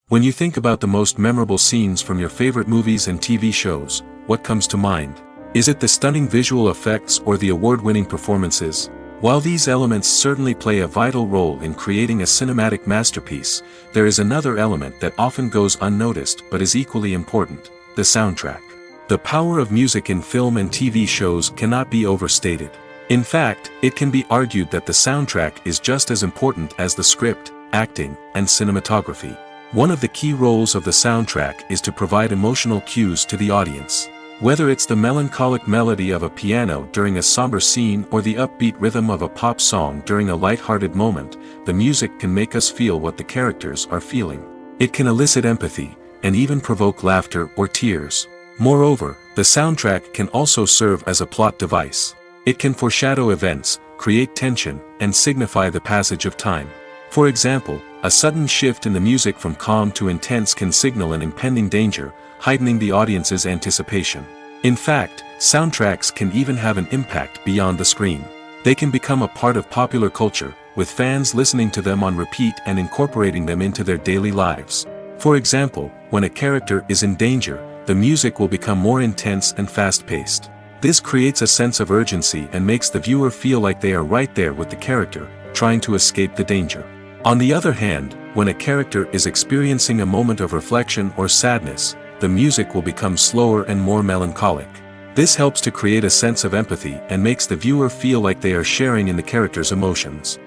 When you think about the most memorable scenes from your favorite movies and TV shows, what comes to mind? Is it the stunning visual effects or the award-winning performances? While these elements certainly play a vital role in creating a cinematic masterpiece, there is another element that often goes unnoticed but is equally important: the soundtrack. The power of music in film and TV shows cannot be overstated. In fact, it can be argued that the soundtrack is just as important as the script, acting, and cinematography. One of the key roles of the soundtrack is to provide emotional cues to the audience. Whether it's the melancholic melody of a piano during a somber scene or the upbeat rhythm of a pop song during a light-hearted moment, the music can make us feel what the characters are feeling. It can elicit empathy, and even provoke laughter or tears. Moreover, the soundtrack can also serve as a plot device. It can foreshadow events, create tension, and signify the passage of time. For example, a sudden shift in the music from calm to intense can signal an impending danger, heightening the audience's anticipation. In fact, soundtracks can even have an impact beyond the screen. They can become a part of popular culture, with fans listening to them on repeat and incorporating them into their daily lives. For example, when a character is in danger, the music will become more intense and fast-paced. This creates a sense of urgency and makes the viewer feel like they are right there with the character, trying to escape the danger. On the other hand, when a character is experiencing a moment of reflection or sadness, the music will become slower and more melancholic. This helps to create a sense of empathy and makes the viewer feel like they are sharing in the character's emotions.